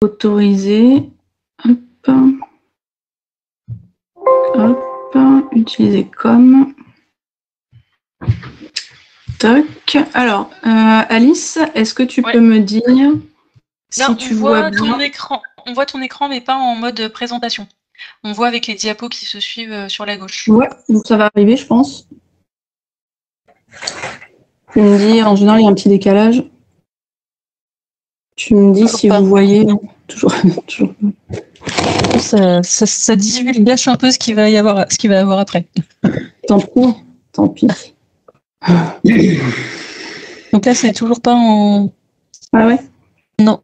Autoriser. Hop. Hop. Utiliser comme. Toc. Alors, Alice, est-ce que tu peux me dire si Là, tu vois bien ton écran. On voit ton écran, mais pas en mode présentation. On voit avec les diapos qui se suivent sur la gauche. Ouais, donc ça va arriver, je pense. Tu me dis, en général, il y a un petit décalage. Tu me dis Toujours si pas. vous voyez. Toujours. Ça divulgâche un peu ce qu'il va y avoir après. Tant pis. Donc là, c'est toujours pas en. Ah ouais? Non.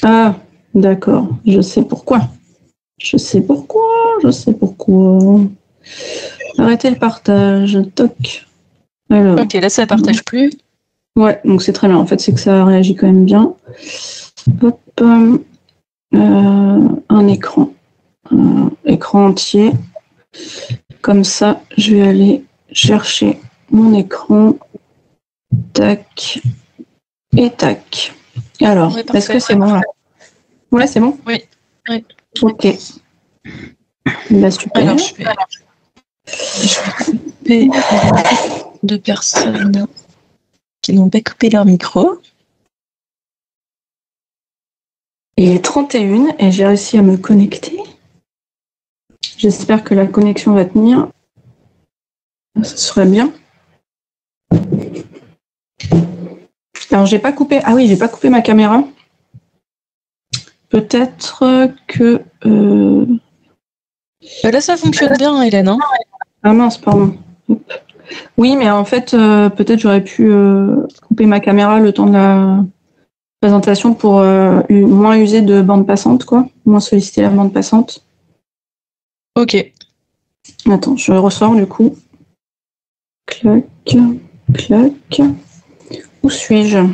Ah, d'accord. Je sais pourquoi. Arrêtez le partage. Toc. Alors. Ok, là, ça partage plus. Ouais, donc c'est très bien. En fait, c'est que ça réagit quand même bien. Hop. Un écran. Écran entier. Comme ça, je vais aller chercher mon écran. Tac. Et tac. Alors, Ouais, est-ce que c'est bon là? Ouais, c'est bon? Oui. Ok. Bah, super. Alors, je vais couper deux personnes qui n'ont pas coupé leur micro. Il est 31 et j'ai réussi à me connecter. J'espère que la connexion va tenir. Ce serait bien. Alors, j'ai pas coupé ma caméra. Peut-être que... Là, ça fonctionne bien, Hélène. Hein. Ah mince, pardon. Oui, mais en fait, peut-être j'aurais pu couper ma caméra le temps de la présentation pour moins user de bande passante, quoi. Moins solliciter la bande passante. Ok. Attends, je ressors du coup. Clac, clac. Où suis-je?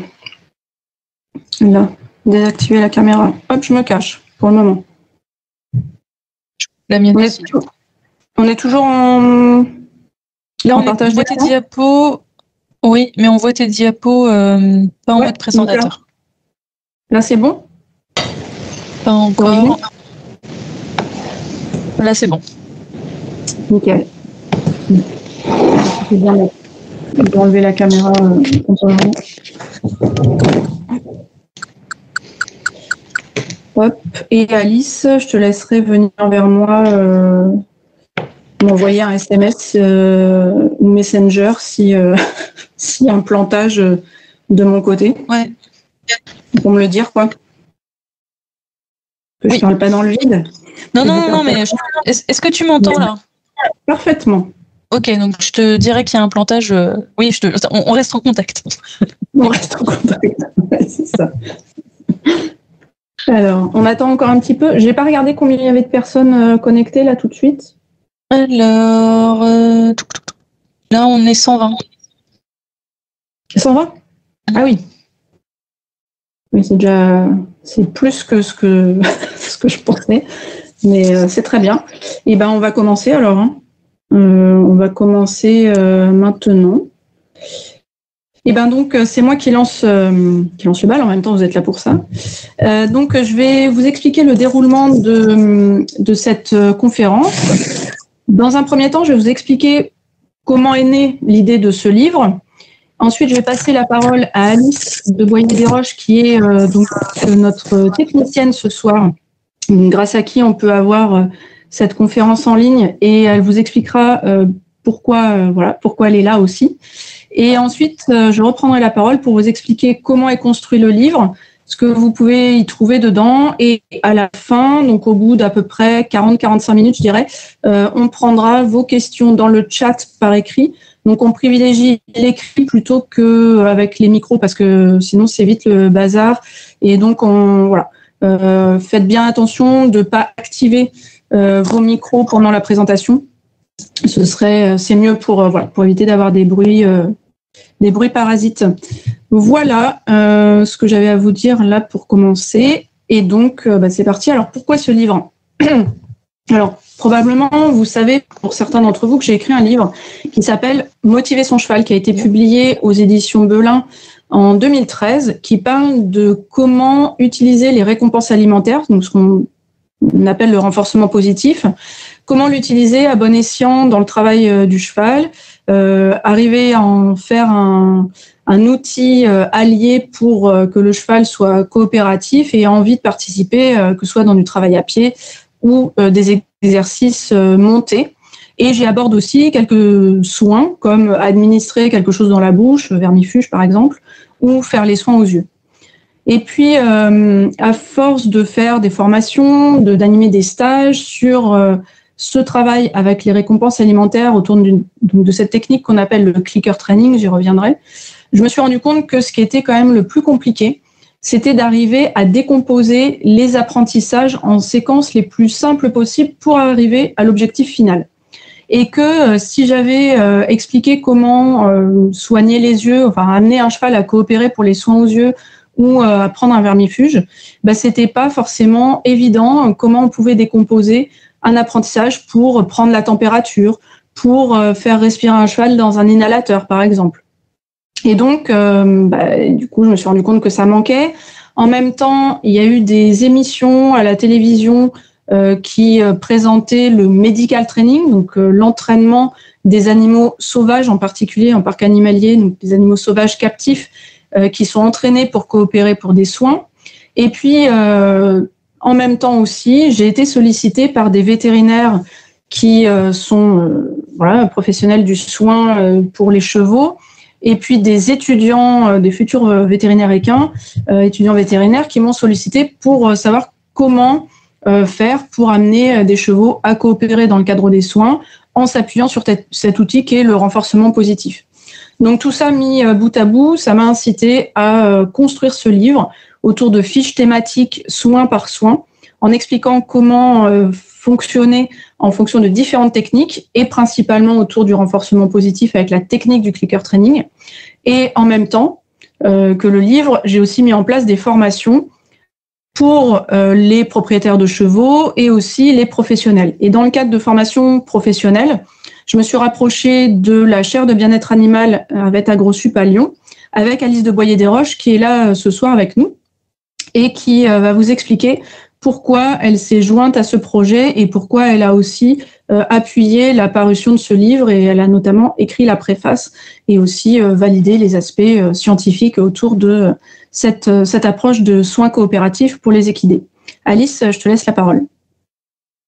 Là. Désactiver la caméra. Hop, je me cache pour le moment. La mienne on est toujours en... Là, on voit tes diapos. Oui, mais on voit tes diapos pas en mode présentateur. Là, c'est bon? Pas encore. Là, c'est bon. Nickel. Je vais enlever la caméra temporairement. Hop. Et Alice, je te laisserai venir vers moi m'envoyer un SMS ou Messenger si s'il y a un plantage de mon côté. Ouais. Pour me le dire, quoi. Que je parle pas dans le vide. Non, mais est-ce que tu m'entends là? Parfaitement. Ok, donc je te dirais qu'il y a un plantage. Oui, on reste en contact. On reste en contact, ouais, c'est ça. Alors, on attend encore un petit peu. J'ai pas regardé combien il y avait de personnes connectées là tout de suite. Alors, là on est 120. 120? Ah oui. Oui, c'est plus que ce que je pensais, mais c'est très bien. Et ben, on va commencer alors. Hein. On va commencer maintenant. Et ben donc c'est moi qui lance le bal. En même temps, vous êtes là pour ça. Donc je vais vous expliquer le déroulement de cette conférence. Dans un premier temps, je vais vous expliquer comment est née l'idée de ce livre. Ensuite, je vais passer la parole à Alice de Boyer-Desroches, qui est donc notre technicienne ce soir, grâce à qui on peut avoir cette conférence en ligne, et elle vous expliquera pourquoi elle est là aussi. Et ensuite, je reprendrai la parole pour vous expliquer comment est construit le livre, ce que vous pouvez y trouver dedans, et à la fin, donc au bout d'à peu près 40-45 minutes, je dirais, on prendra vos questions dans le chat par écrit. Donc, on privilégie l'écrit plutôt qu'avec les micros parce que sinon, c'est vite le bazar. Et donc, faites bien attention de ne pas activer vos micros pendant la présentation. C'est mieux pour éviter d'avoir des bruits parasites. Voilà ce que j'avais à vous dire là pour commencer. Et donc, c'est parti. Alors, pourquoi ce livre? Alors, probablement, vous savez, pour certains d'entre vous, que j'ai écrit un livre qui s'appelle « Motiver son cheval », qui a été publié aux éditions Belin en 2013 qui parle de comment utiliser les récompenses alimentaires, donc ce qu'on appelle le renforcement positif, comment l'utiliser à bon escient dans le travail du cheval, arriver à en faire un outil allié pour que le cheval soit coopératif et ait envie de participer, que ce soit dans du travail à pied ou des exercices montés. Et j'aborde aussi quelques soins, comme administrer quelque chose dans la bouche, vermifuge par exemple, ou faire les soins aux yeux. Et puis, à force de faire des formations, d'animer des stages sur ce travail avec les récompenses alimentaires autour de cette technique qu'on appelle le clicker training, j'y reviendrai, je me suis rendu compte que ce qui était quand même le plus compliqué, c'était d'arriver à décomposer les apprentissages en séquences les plus simples possibles pour arriver à l'objectif final. Et que si j'avais expliqué comment soigner les yeux, enfin amener un cheval à coopérer pour les soins aux yeux ou à prendre un vermifuge, c'était pas forcément évident comment on pouvait décomposer un apprentissage pour prendre la température, pour faire respirer un cheval dans un inhalateur, par exemple. Et donc, du coup, je me suis rendu compte que ça manquait. En même temps, il y a eu des émissions à la télévision qui présentaient le medical training, donc l'entraînement des animaux sauvages, en particulier en parc animalier, donc des animaux sauvages captifs qui sont entraînés pour coopérer pour des soins. Et puis, en même temps aussi, j'ai été sollicitée par des vétérinaires qui sont professionnels du soin pour les chevaux, et puis des étudiants, des futurs vétérinaires équins, étudiants vétérinaires qui m'ont sollicité pour savoir comment faire pour amener des chevaux à coopérer dans le cadre des soins en s'appuyant sur cet outil qui est le renforcement positif. Donc tout ça mis bout à bout, ça m'a incité à construire ce livre autour de fiches thématiques soin par soin, en expliquant comment fonctionner en fonction de différentes techniques et principalement autour du renforcement positif avec la technique du clicker training. Et en même temps que le livre, j'ai aussi mis en place des formations pour les propriétaires de chevaux et aussi les professionnels. Et dans le cadre de formations professionnelles, je me suis rapprochée de la chaire de bien-être animal à VetAgroSup à Lyon, avec Alice de Boyer-Desroches, qui est là ce soir avec nous, et qui va vous expliquer pourquoi elle s'est jointe à ce projet et pourquoi elle a aussi appuyé la parution de ce livre, et elle a notamment écrit la préface et aussi validé les aspects scientifiques autour de cette approche de soins coopératifs pour les équidés. Alice, je te laisse la parole.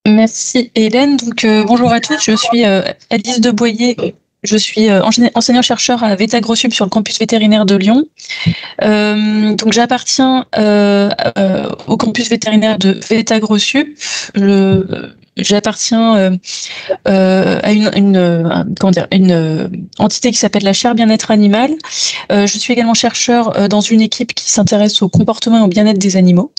Merci Hélène. Donc bonjour à tous, je suis Alice de Boyer. Je suis enseignant-chercheur à VetAgroSup sur le campus vétérinaire de Lyon. Donc j'appartiens au campus vétérinaire de VetAgroSup. J'appartiens à une entité qui s'appelle la chaire bien-être animal. Je suis également chercheur dans une équipe qui s'intéresse au comportement et au bien-être des animaux.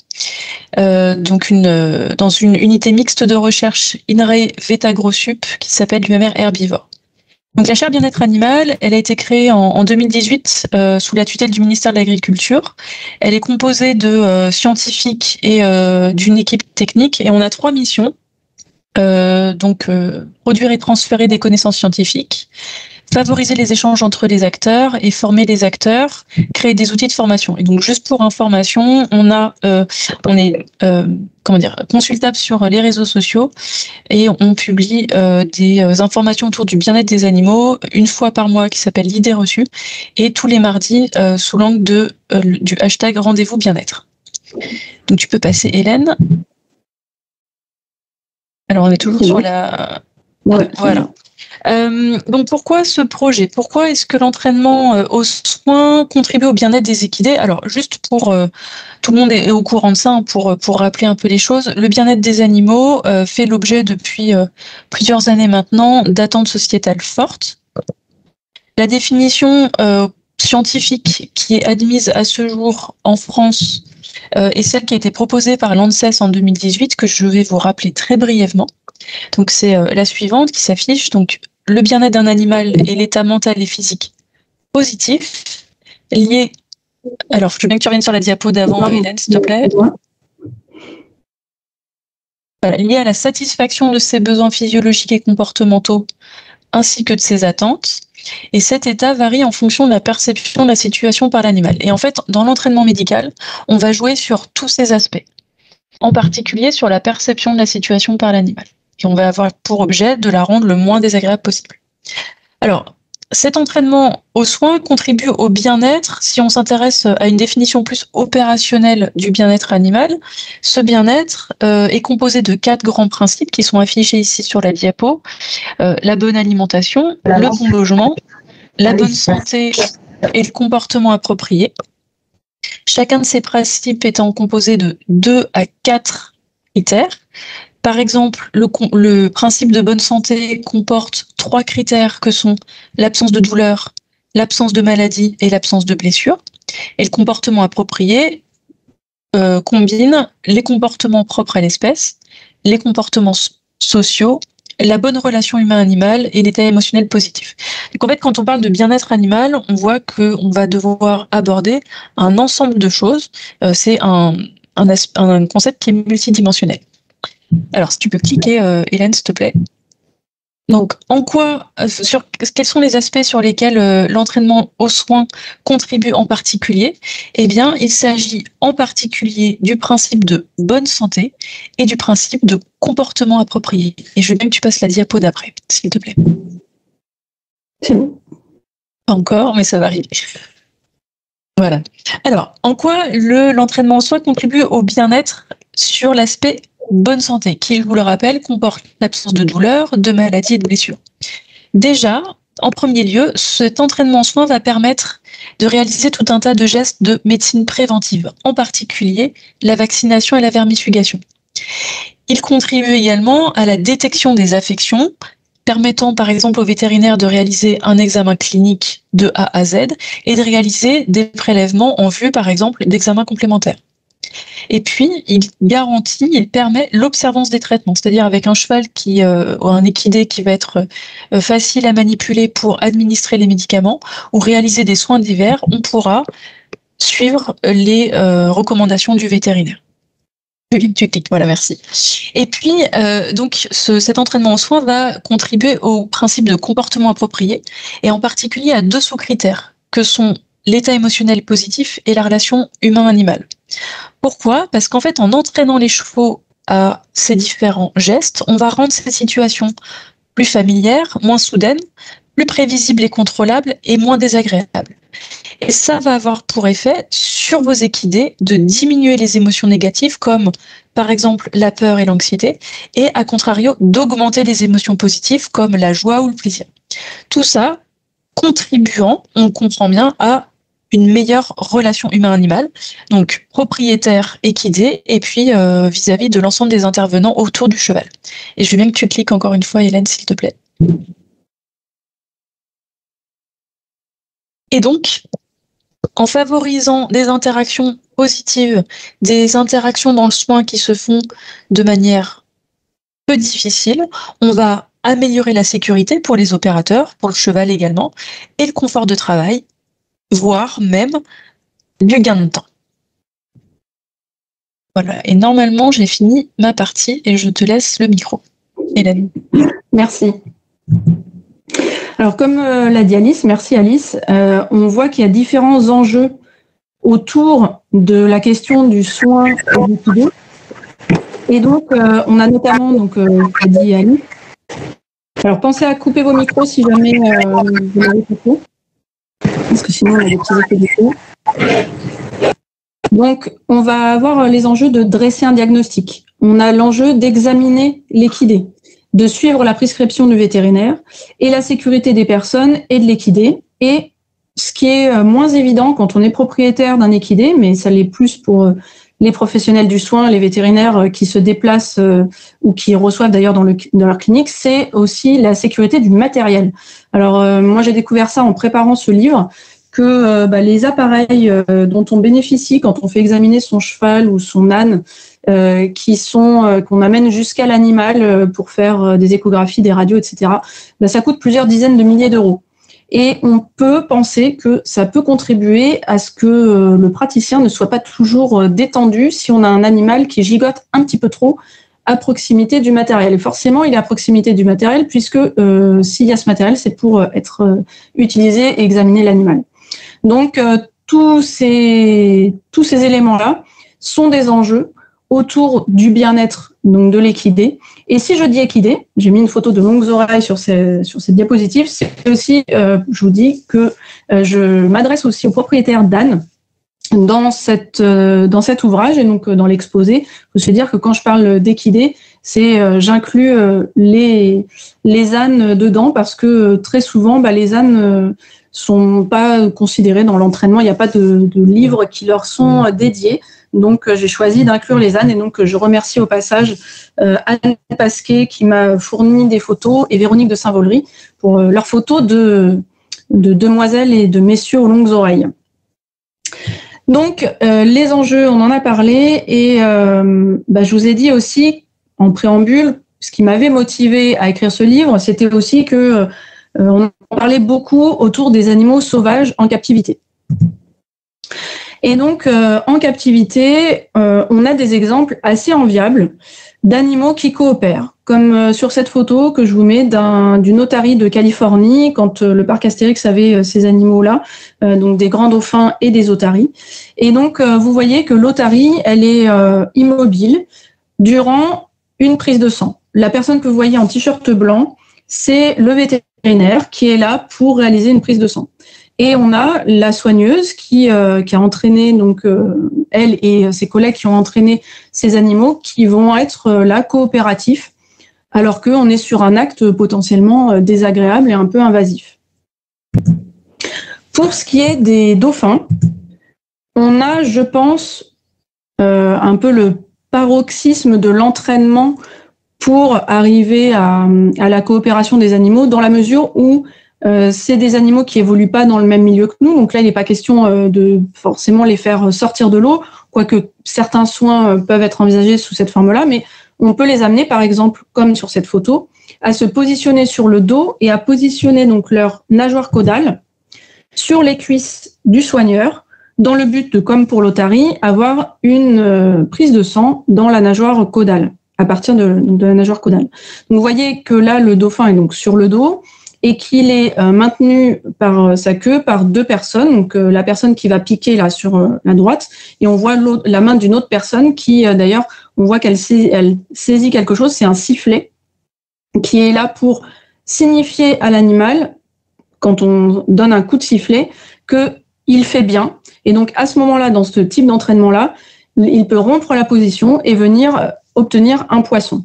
Donc dans une unité mixte de recherche INRAE VetAgroSup qui s'appelle l'UMR Herbivore. Donc la chaire bien-être animal, elle a été créée en 2018 sous la tutelle du ministère de l'Agriculture. Elle est composée de scientifiques et d'une équipe technique, et on a 3 missions. Produire et transférer des connaissances scientifiques, favoriser les échanges entre les acteurs et former les acteurs, créer des outils de formation. Et donc, juste pour information, on est consultable sur les réseaux sociaux et on publie des informations autour du bien-être des animaux une fois par mois qui s'appelle l'idée reçue, et tous les mardis sous l'angle du hashtag rendez-vous bien-être. Donc, tu peux passer, Hélène. Alors, on est toujours sur la... Ouais. Voilà. Donc, pourquoi ce projet? Pourquoi est-ce que l'entraînement aux soins contribue au bien-être des équidés? Alors, juste pour... tout le monde est au courant de ça, hein, pour rappeler un peu les choses. Le bien-être des animaux fait l'objet depuis plusieurs années maintenant d'attentes sociétales fortes. La définition scientifique qui est admise à ce jour en France et celle qui a été proposée par l'ANSES en 2018, que je vais vous rappeler très brièvement. Donc c'est la suivante qui s'affiche. Donc le bien-être d'un animal est l'état mental et physique positif lié. Alors je veux bien que tu reviennes sur la diapo d'avant, Hélène, s'il te plaît. Voilà, lié à la satisfaction de ses besoins physiologiques et comportementaux ainsi que de ses attentes. Et cet état varie en fonction de la perception de la situation par l'animal. Et en fait, dans l'entraînement médical, on va jouer sur tous ces aspects, en particulier sur la perception de la situation par l'animal. Et on va avoir pour objet de la rendre le moins désagréable possible. Alors, cet entraînement aux soins contribue au bien-être. Si on s'intéresse à une définition plus opérationnelle du bien-être animal, ce bien-être est composé de 4 grands principes qui sont affichés ici sur la diapo. La bonne alimentation, le bon logement, la bonne santé et le comportement approprié. Chacun de ces principes étant composé de 2 à 4 critères. Par exemple, le principe de bonne santé comporte 3 critères que sont l'absence de douleur, l'absence de maladie et l'absence de blessure. Et le comportement approprié combine les comportements propres à l'espèce, les comportements sociaux, la bonne relation humain-animal et l'état émotionnel positif. Donc en fait, quand on parle de bien-être animal, on voit qu'on va devoir aborder un ensemble de choses. C'est un concept qui est multidimensionnel. Alors, si tu peux cliquer, Hélène, s'il te plaît. Donc, quels sont les aspects sur lesquels l'entraînement aux soins contribue en particulier? Eh bien, il s'agit en particulier du principe de bonne santé et du principe de comportement approprié. Et je veux bien que tu passes la diapo d'après, s'il te plaît. C'est bon. Pas encore, mais ça va arriver. Voilà. Alors, en quoi l'entraînement aux soins contribue au bien-être sur l'aspect bonne santé, qui, je vous le rappelle, comporte l'absence de douleur, de maladie et de blessure. Déjà, en premier lieu, cet entraînement en soins va permettre de réaliser tout un tas de gestes de médecine préventive, en particulier la vaccination et la vermifugation. Il contribue également à la détection des affections, permettant par exemple aux vétérinaires de réaliser un examen clinique de A à Z et de réaliser des prélèvements en vue, par exemple, d'examens complémentaires. Et puis, il permet l'observance des traitements, c'est-à-dire avec un cheval ou un équidé qui va être facile à manipuler pour administrer les médicaments ou réaliser des soins divers, on pourra suivre les recommandations du vétérinaire. Tu cliques, voilà, merci. Et puis, donc, cet entraînement aux soins va contribuer au principe de comportement approprié et en particulier à 2 sous-critères que sont l'état émotionnel positif et la relation humain-animal. Pourquoi ? Parce qu'en fait, en entraînant les chevaux à ces différents gestes, on va rendre ces situations plus familières, moins soudaines, plus prévisibles et contrôlables et moins désagréables. Et ça va avoir pour effet sur vos équidés de diminuer les émotions négatives comme par exemple la peur et l'anxiété et à contrario d'augmenter les émotions positives comme la joie ou le plaisir. Tout ça contribuant, on comprend bien, à une meilleure relation humain-animal, donc propriétaire équidé, et puis vis-à-vis de l'ensemble des intervenants autour du cheval. Et je veux bien que tu cliques encore une fois, Hélène, s'il te plaît. Et donc, en favorisant des interactions positives, des interactions dans le soin qui se font de manière peu difficile, on va améliorer la sécurité pour les opérateurs, pour le cheval également, et le confort de travail, voire même du gain de temps. Voilà, et normalement j'ai fini ma partie et je te laisse le micro. Hélène. Merci. Alors comme l'a dit Alice, merci Alice, on voit qu'il y a différents enjeux autour de la question du soin d'équidé. Et donc on a notamment, qu'a dit Alice. Alors pensez à couper vos micros si jamais vous n'avez pas fait. Parce que sinon on a des petits effets d'écho. Donc on va avoir les enjeux de dresser un diagnostic. On a l'enjeu d'examiner l'équidé, de suivre la prescription du vétérinaire et la sécurité des personnes et de l'équidé. Et ce qui est moins évident quand on est propriétaire d'un équidé, mais ça l'est plus pour les professionnels du soin, les vétérinaires qui se déplacent ou qui reçoivent d'ailleurs dans leur clinique, c'est aussi la sécurité du matériel. Alors moi j'ai découvert ça en préparant ce livre, que les appareils dont on bénéficie quand on fait examiner son cheval ou son âne, qu'on amène jusqu'à l'animal pour faire des échographies, des radios, etc., ça coûte plusieurs dizaines de milliers d'euros. Et on peut penser que ça peut contribuer à ce que le praticien ne soit pas toujours détendu si on a un animal qui gigote un petit peu trop à proximité du matériel. Et forcément, il est à proximité du matériel puisque s'il y a ce matériel, c'est pour être utilisé et examiner l'animal. Donc, tous ces éléments-là sont des enjeux autour du bien-être donc de l'équidé. Et si je dis équidé, j'ai mis une photo de longues oreilles sur cette diapositive, c'est aussi, je vous dis que je m'adresse aussi aux propriétaires d'ânes dans cet ouvrage et donc dans l'exposé. Il faut se dire que quand je parle d'équidé, j'inclus les ânes dedans parce que très souvent, les ânes sont pas considérés dans l'entraînement. Il n'y a pas de livres qui leur sont dédiés. Donc, j'ai choisi d'inclure les ânes et donc je remercie au passage Anne Pasquet qui m'a fourni des photos et Véronique de Saint-Vaulry pour leurs photos de demoiselles et de messieurs aux longues oreilles. Donc, les enjeux, on en a parlé et je vous ai dit aussi en préambule, ce qui m'avait motivé à écrire ce livre, c'était aussi que on parlait beaucoup autour des animaux sauvages en captivité. Et donc, en captivité, on a des exemples assez enviables d'animaux qui coopèrent, comme sur cette photo que je vous mets d'une otarie de Californie, quand le parc Astérix avait ces animaux-là, donc des grands dauphins et des otaries. Et donc, vous voyez que l'otarie, elle est immobile durant une prise de sang. La personne que vous voyez en t-shirt blanc, c'est le vétérinaire qui est là pour réaliser une prise de sang. Et on a la soigneuse qui a entraîné, donc elle et ses collègues qui ont entraîné ces animaux qui vont être là coopératifs, alors qu'on est sur un acte potentiellement désagréable et un peu invasif. Pour ce qui est des dauphins, on a, je pense, un peu le paroxysme de l'entraînement pour arriver à la coopération des animaux, dans la mesure où c'est des animaux qui évoluent pas dans le même milieu que nous. Donc là, il n'est pas question de forcément les faire sortir de l'eau, quoique certains soins peuvent être envisagés sous cette forme-là, mais on peut les amener, par exemple, comme sur cette photo, à se positionner sur le dos et à positionner donc leur nageoire caudale sur les cuisses du soigneur, dans le but de, comme pour l'otarie, avoir une prise de sang dans la nageoire caudale, à partir de la nageoire caudale. Donc vous voyez que là, le dauphin est donc sur le dos, et qu'il est maintenu par sa queue par deux personnes, donc la personne qui va piquer là sur la droite, et on voit la main d'une autre personne qui, d'ailleurs, on voit qu'elle saisit quelque chose, c'est un sifflet, qui est là pour signifier à l'animal, quand on donne un coup de sifflet, qu'il fait bien. Et donc à ce moment-là, dans ce type d'entraînement-là, il peut rompre la position et venir obtenir un poisson.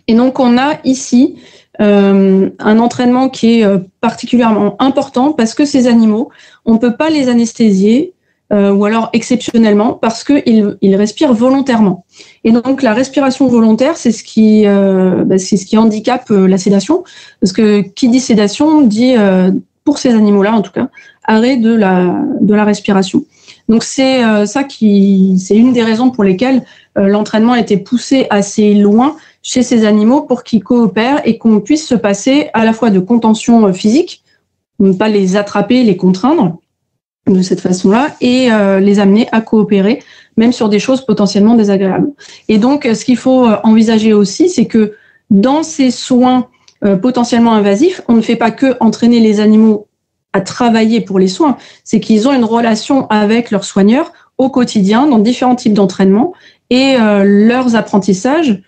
Et donc on a ici un entraînement qui est particulièrement important parce que ces animaux, on ne peut pas les anesthésier ou alors exceptionnellement parce qu'ils respirent volontairement. Et donc la respiration volontaire, c'est ce qui handicape la sédation, parce que qui dit sédation dit, pour ces animaux-là en tout cas, arrêt de la respiration. Donc c'est une des raisons pour lesquelles l'entraînement a été poussé assez loin chez ces animaux pour qu'ils coopèrent et qu'on puisse se passer à la fois de contention physique, ne pas les attraper, les contraindre de cette façon-là, et les amener à coopérer, même sur des choses potentiellement désagréables. Et donc, ce qu'il faut envisager aussi, c'est que dans ces soins potentiellement invasifs, on ne fait pas que entraîner les animaux à travailler pour les soins, c'est qu'ils ont une relation avec leurs soigneurs au quotidien, dans différents types d'entraînement, et leurs apprentissages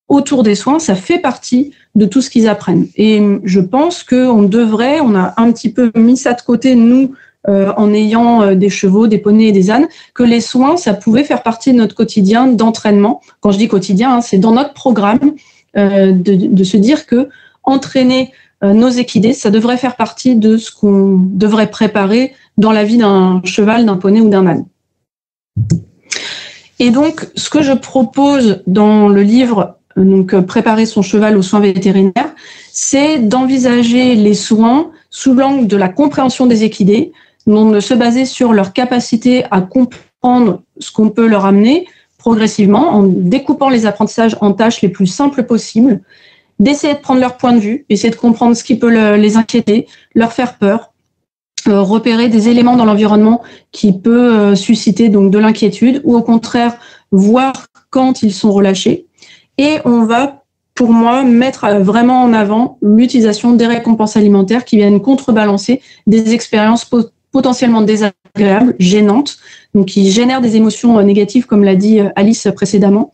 autour des soins, ça fait partie de tout ce qu'ils apprennent. Et je pense on a un petit peu mis ça de côté, nous, en ayant des chevaux, des poneys et des ânes, que les soins, ça pouvait faire partie de notre quotidien d'entraînement. Quand je dis quotidien, c'est dans notre programme de se dire que entraîner nos équidés, ça devrait faire partie de ce qu'on devrait préparer dans la vie d'un cheval, d'un poney ou d'un âne. Et donc, ce que je propose dans le livre, donc préparer son cheval aux soins vétérinaires, c'est d'envisager les soins sous l'angle de la compréhension des équidés, donc de se baser sur leur capacité à comprendre ce qu'on peut leur amener progressivement, en découpant les apprentissages en tâches les plus simples possibles, d'essayer de prendre leur point de vue, essayer de comprendre ce qui peut les inquiéter, leur faire peur, repérer des éléments dans l'environnement qui peut susciter donc de l'inquiétude, ou au contraire voir quand ils sont relâchés, Et on va, pour moi, mettre vraiment en avant l'utilisation des récompenses alimentaires qui viennent contrebalancer des expériences potentiellement désagréables, gênantes, donc qui génèrent des émotions négatives, comme l'a dit Alice précédemment.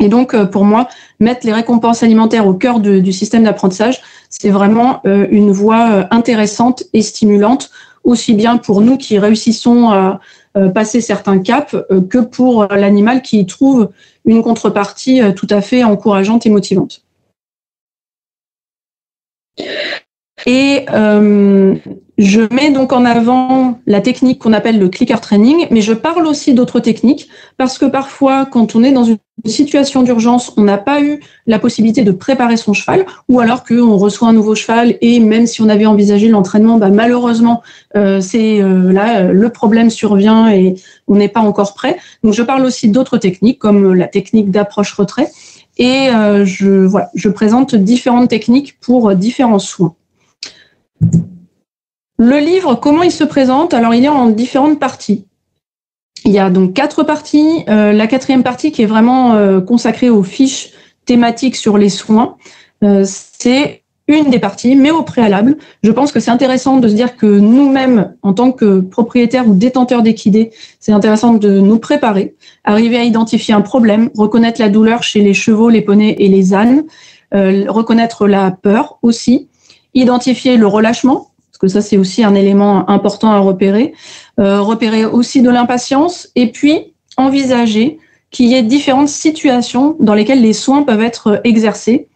Et donc, pour moi, mettre les récompenses alimentaires au cœur du système d'apprentissage, c'est vraiment une voie intéressante et stimulante, aussi bien pour nous qui réussissons à passer certains caps que pour l'animal qui trouve une contrepartie tout à fait encourageante et motivante. Et je mets donc en avant la technique qu'on appelle le clicker training, mais je parle aussi d'autres techniques parce que parfois, quand on est dans une situation d'urgence, on n'a pas eu la possibilité de préparer son cheval, ou alors qu'on reçoit un nouveau cheval et même si on avait envisagé l'entraînement, malheureusement, là le problème survient et on n'est pas encore prêt. Donc je parle aussi d'autres techniques comme la technique d'approche-retrait et je présente différentes techniques pour différents soins. Le livre, comment il se présente? Alors, il est en différentes parties. Il y a donc 4 parties. La 4e partie qui est vraiment consacrée aux fiches thématiques sur les soins, c'est une des parties, mais au préalable, je pense que c'est intéressant de se dire que nous-mêmes, en tant que propriétaires ou détenteurs d'équidés, c'est intéressant de nous préparer, arriver à identifier un problème, reconnaître la douleur chez les chevaux, les poneys et les ânes, reconnaître la peur aussi, identifier le relâchement, parce que ça c'est aussi un élément important à repérer, repérer aussi de l'impatience et puis envisager qu'il y ait différentes situations dans lesquelles les soins peuvent être exercés,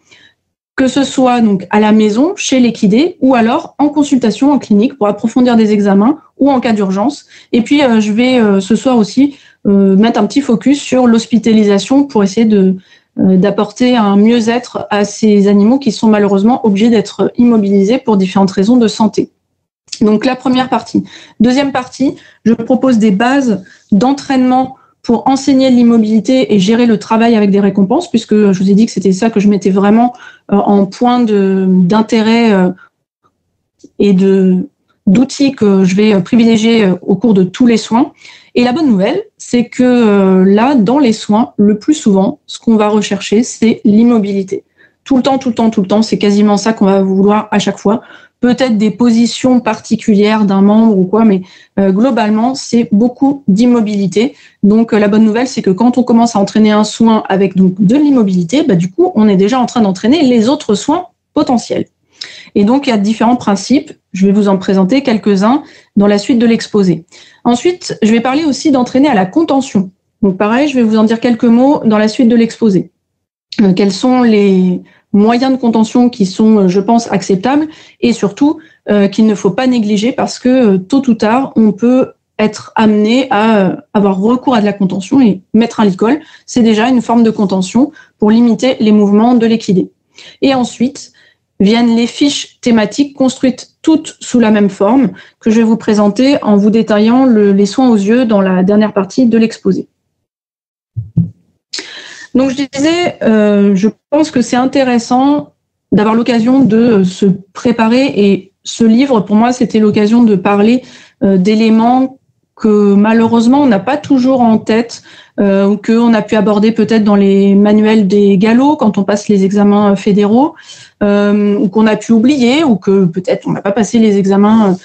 que ce soit donc à la maison, chez l'équidé, ou alors en consultation en clinique pour approfondir des examens ou en cas d'urgence. Et puis je vais ce soir aussi mettre un petit focus sur l'hospitalisation pour essayer d'apporter un mieux-être à ces animaux qui sont malheureusement obligés d'être immobilisés pour différentes raisons de santé. Donc la première partie. Deuxième partie, je propose des bases d'entraînement pour enseigner l'immobilité et gérer le travail avec des récompenses, puisque je vous ai dit que c'était ça que je mettais vraiment en point d'intérêt et d'outils que je vais privilégier au cours de tous les soins. Et la bonne nouvelle, c'est que là, dans les soins, le plus souvent, ce qu'on va rechercher, c'est l'immobilité. Tout le temps, c'est quasiment ça qu'on va vouloir à chaque fois. Peut-être des positions particulières d'un membre ou quoi, mais globalement, c'est beaucoup d'immobilité. Donc, la bonne nouvelle, c'est que quand on commence à entraîner un soin avec donc de l'immobilité, du coup, on est déjà en train d'entraîner les autres soins potentiels. Et donc, il y a différents principes. Je vais vous en présenter quelques-uns dans la suite de l'exposé. Ensuite, je vais parler aussi d'entraîner à la contention. Donc, pareil, je vais vous en dire quelques mots dans la suite de l'exposé. Quels sont les moyens de contention qui sont, je pense, acceptables et surtout qu'il ne faut pas négliger parce que tôt ou tard, on peut être amené à avoir recours à de la contention et mettre un licol, c'est déjà une forme de contention pour limiter les mouvements de l'équidé. Et ensuite, viennent les fiches thématiques construites toutes sous la même forme que je vais vous présenter en vous détaillant les soins aux yeux dans la dernière partie de l'exposé. Donc je disais, je pense que c'est intéressant d'avoir l'occasion de se préparer et ce livre, pour moi, c'était l'occasion de parler d'éléments que malheureusement on n'a pas toujours en tête ou qu'on a pu aborder peut-être dans les manuels des galops quand on passe les examens fédéraux ou qu'on a pu oublier ou que peut-être on n'a pas passé les examens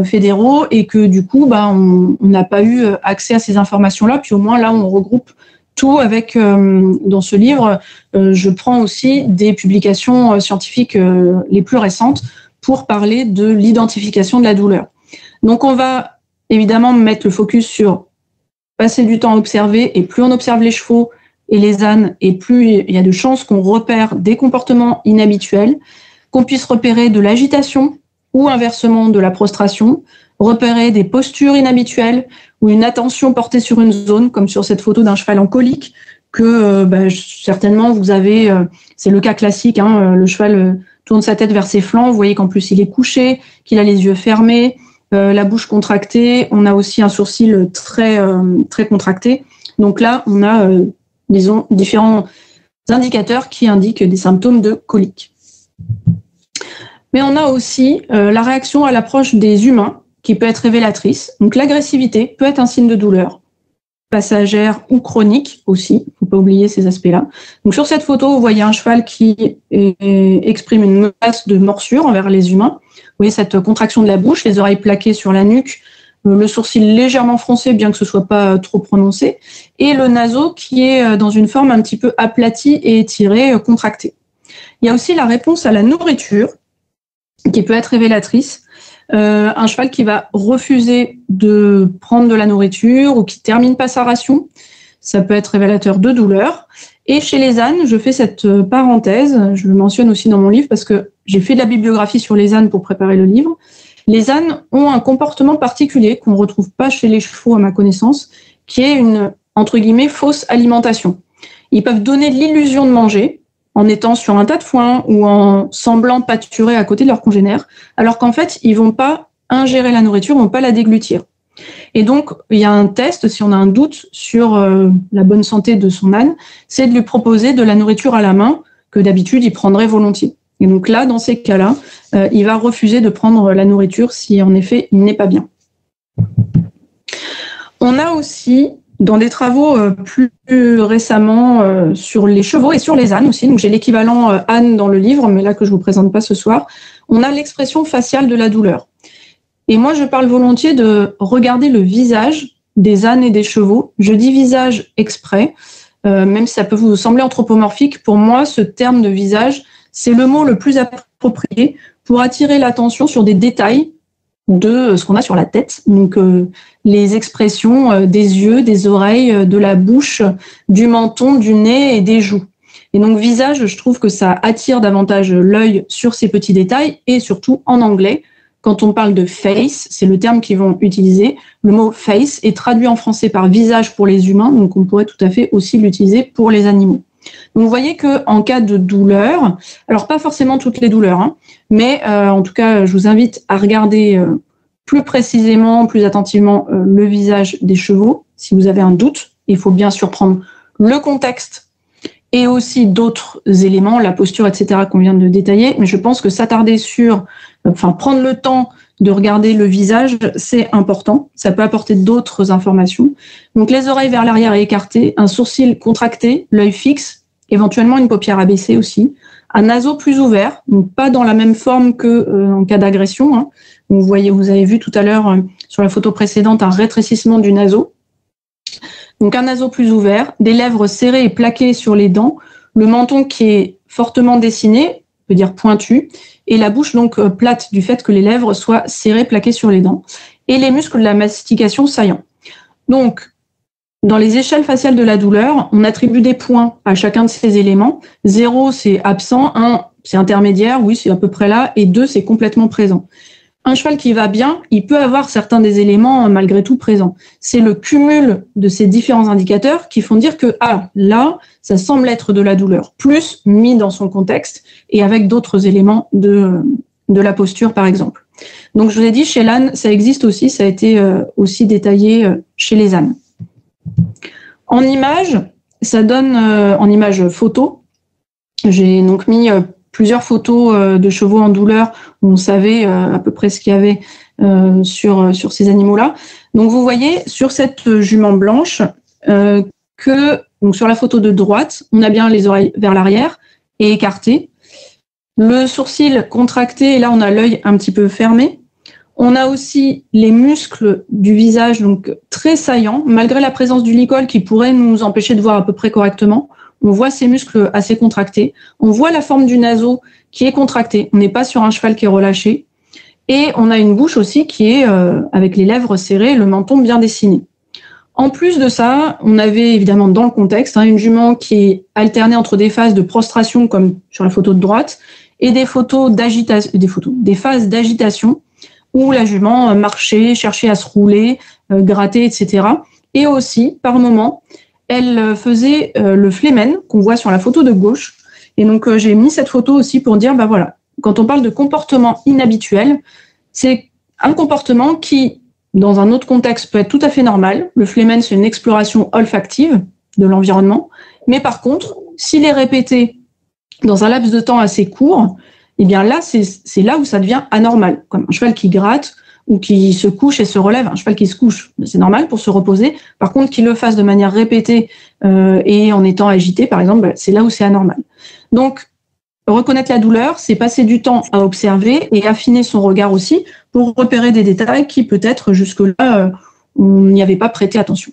fédéraux et que du coup on n'a pas eu accès à ces informations-là. Puis au moins là on regroupe tout avec, dans ce livre, je prends aussi des publications scientifiques les plus récentes pour parler de l'identification de la douleur. Donc on va évidemment mettre le focus sur passer du temps à observer, et plus on observe les chevaux et les ânes, et plus il y a de chances qu'on repère des comportements inhabituels, qu'on puisse repérer de l'agitation ou inversement de la prostration, repérer des postures inhabituelles ou une attention portée sur une zone, comme sur cette photo d'un cheval en colique, que certainement vous avez, c'est le cas classique, le cheval tourne sa tête vers ses flancs, vous voyez qu'en plus il est couché, qu'il a les yeux fermés, la bouche contractée, on a aussi un sourcil très, très contracté. Donc là, on a, disons, différents indicateurs qui indiquent des symptômes de colique. Mais on a aussi la réaction à l'approche des humains, qui peut être révélatrice. Donc l'agressivité peut être un signe de douleur. passagère ou chronique aussi. Il ne faut pas oublier ces aspects-là. Donc, sur cette photo, vous voyez un cheval qui exprime une menace de morsure envers les humains. Vous voyez cette contraction de la bouche, les oreilles plaquées sur la nuque, le sourcil légèrement froncé, bien que ce ne soit pas trop prononcé, et le naseau qui est dans une forme un petit peu aplatie et étirée, contractée. Il y a aussi la réponse à la nourriture, qui peut être révélatrice. Un cheval qui va refuser de prendre de la nourriture ou qui termine pas sa ration, ça peut être révélateur de douleur. Et chez les ânes, je fais cette parenthèse, je le mentionne aussi dans mon livre parce que j'ai fait de la bibliographie sur les ânes pour préparer le livre. Les ânes ont un comportement particulier qu'on ne retrouve pas chez les chevaux à ma connaissance, qui est une, entre guillemets, fausse alimentation. Ils peuvent donner l'illusion de manger en étant sur un tas de foin ou en semblant pâturer à côté de leurs congénères, alors qu'en fait, ils vont pas ingérer la nourriture, ils vont pas la déglutir. Et donc, il y a un test, si on a un doute sur la bonne santé de son âne, c'est de lui proposer de la nourriture à la main, que d'habitude, il prendrait volontiers. Et donc là, dans ces cas-là, il va refuser de prendre la nourriture si, en effet, il n'est pas bien. On a aussi, dans des travaux plus récemment sur les chevaux et sur les ânes aussi, donc j'ai l'équivalent âne dans le livre, mais là que je ne vous présente pas ce soir, on a l'expression faciale de la douleur. Et moi, je parle volontiers de regarder le visage des ânes et des chevaux. Je dis visage exprès, même si ça peut vous sembler anthropomorphique. Pour moi, ce terme de visage, c'est le mot le plus approprié pour attirer l'attention sur des détails de ce qu'on a sur la tête. Donc, les expressions des yeux, des oreilles, de la bouche, du menton, du nez et des joues. Et donc, visage, je trouve que ça attire davantage l'œil sur ces petits détails et surtout en anglais. Quand on parle de face, c'est le terme qu'ils vont utiliser. Le mot face est traduit en français par visage pour les humains, donc on pourrait tout à fait aussi l'utiliser pour les animaux. Donc vous voyez qu'en cas de douleur, alors pas forcément toutes les douleurs, hein, mais en tout cas, je vous invite à regarder plus précisément, plus attentivement le visage des chevaux. Si vous avez un doute, il faut bien sûr prendre le contexte et aussi d'autres éléments, la posture, etc., qu'on vient de détailler. Mais je pense que s'attarder sur, prendre le temps de regarder le visage, c'est important. Ça peut apporter d'autres informations. Donc, les oreilles vers l'arrière et écartées, un sourcil contracté, l'œil fixe, éventuellement une paupière abaissée aussi, un naseau plus ouvert, donc pas dans la même forme que en cas d'agression, hein. Vous avez vu tout à l'heure sur la photo précédente un rétrécissement du naseau. Donc, un naseau plus ouvert, des lèvres serrées et plaquées sur les dents, le menton qui est fortement dessiné, on peut dire pointu, et la bouche donc plate du fait que les lèvres soient serrées, plaquées sur les dents, et les muscles de la mastication saillants. Donc, dans les échelles faciales de la douleur, on attribue des points à chacun de ces éléments. 0, c'est absent, 1, c'est intermédiaire, oui, c'est à peu près là, et 2, c'est complètement présent. Un cheval qui va bien, il peut avoir certains des éléments malgré tout présents. C'est le cumul de ces différents indicateurs qui font dire que, là, ça semble être de la douleur, plus mis dans son contexte et avec d'autres éléments de la posture, par exemple. Donc, je vous ai dit, chez l'âne, ça existe aussi, ça a été aussi détaillé chez les ânes. En image, ça donne, en image photo, j'ai donc mis plusieurs photos de chevaux en douleur où on savait à peu près ce qu'il y avait sur ces animaux-là. Donc, vous voyez sur cette jument blanche que donc sur la photo de droite, on a bien les oreilles vers l'arrière et écartées. Le sourcil contracté, et là, on a l'œil un petit peu fermé. On a aussi les muscles du visage donc très saillants, malgré la présence du licol qui pourrait nous empêcher de voir à peu près correctement. On voit ces muscles assez contractés. On voit la forme du naseau qui est contractée. On n'est pas sur un cheval qui est relâché. Et on a une bouche aussi qui est avec les lèvres serrées, le menton bien dessiné. En plus de ça, on avait évidemment dans le contexte une jument qui est alternée entre des phases de prostration comme sur la photo de droite et des phases d'agitation où la jument marchait, cherchait à se rouler, gratter, etc. Et aussi, par moments, elle faisait le flémen qu'on voit sur la photo de gauche. Et donc, j'ai mis cette photo aussi pour dire, voilà, quand on parle de comportement inhabituel, c'est un comportement qui, dans un autre contexte, peut être tout à fait normal. Le flémen, c'est une exploration olfactive de l'environnement. Mais par contre, s'il est répété dans un laps de temps assez court, eh bien là, c'est là où ça devient anormal. Comme un cheval qui gratte ou qui se couche et se relève. Un cheval qui se couche, c'est normal pour se reposer. Par contre, qu'il le fasse de manière répétée et en étant agité, par exemple, c'est là où c'est anormal. Donc, reconnaître la douleur, c'est passer du temps à observer et affiner son regard aussi pour repérer des détails qui peut-être jusque-là, on n'y avait pas prêté attention.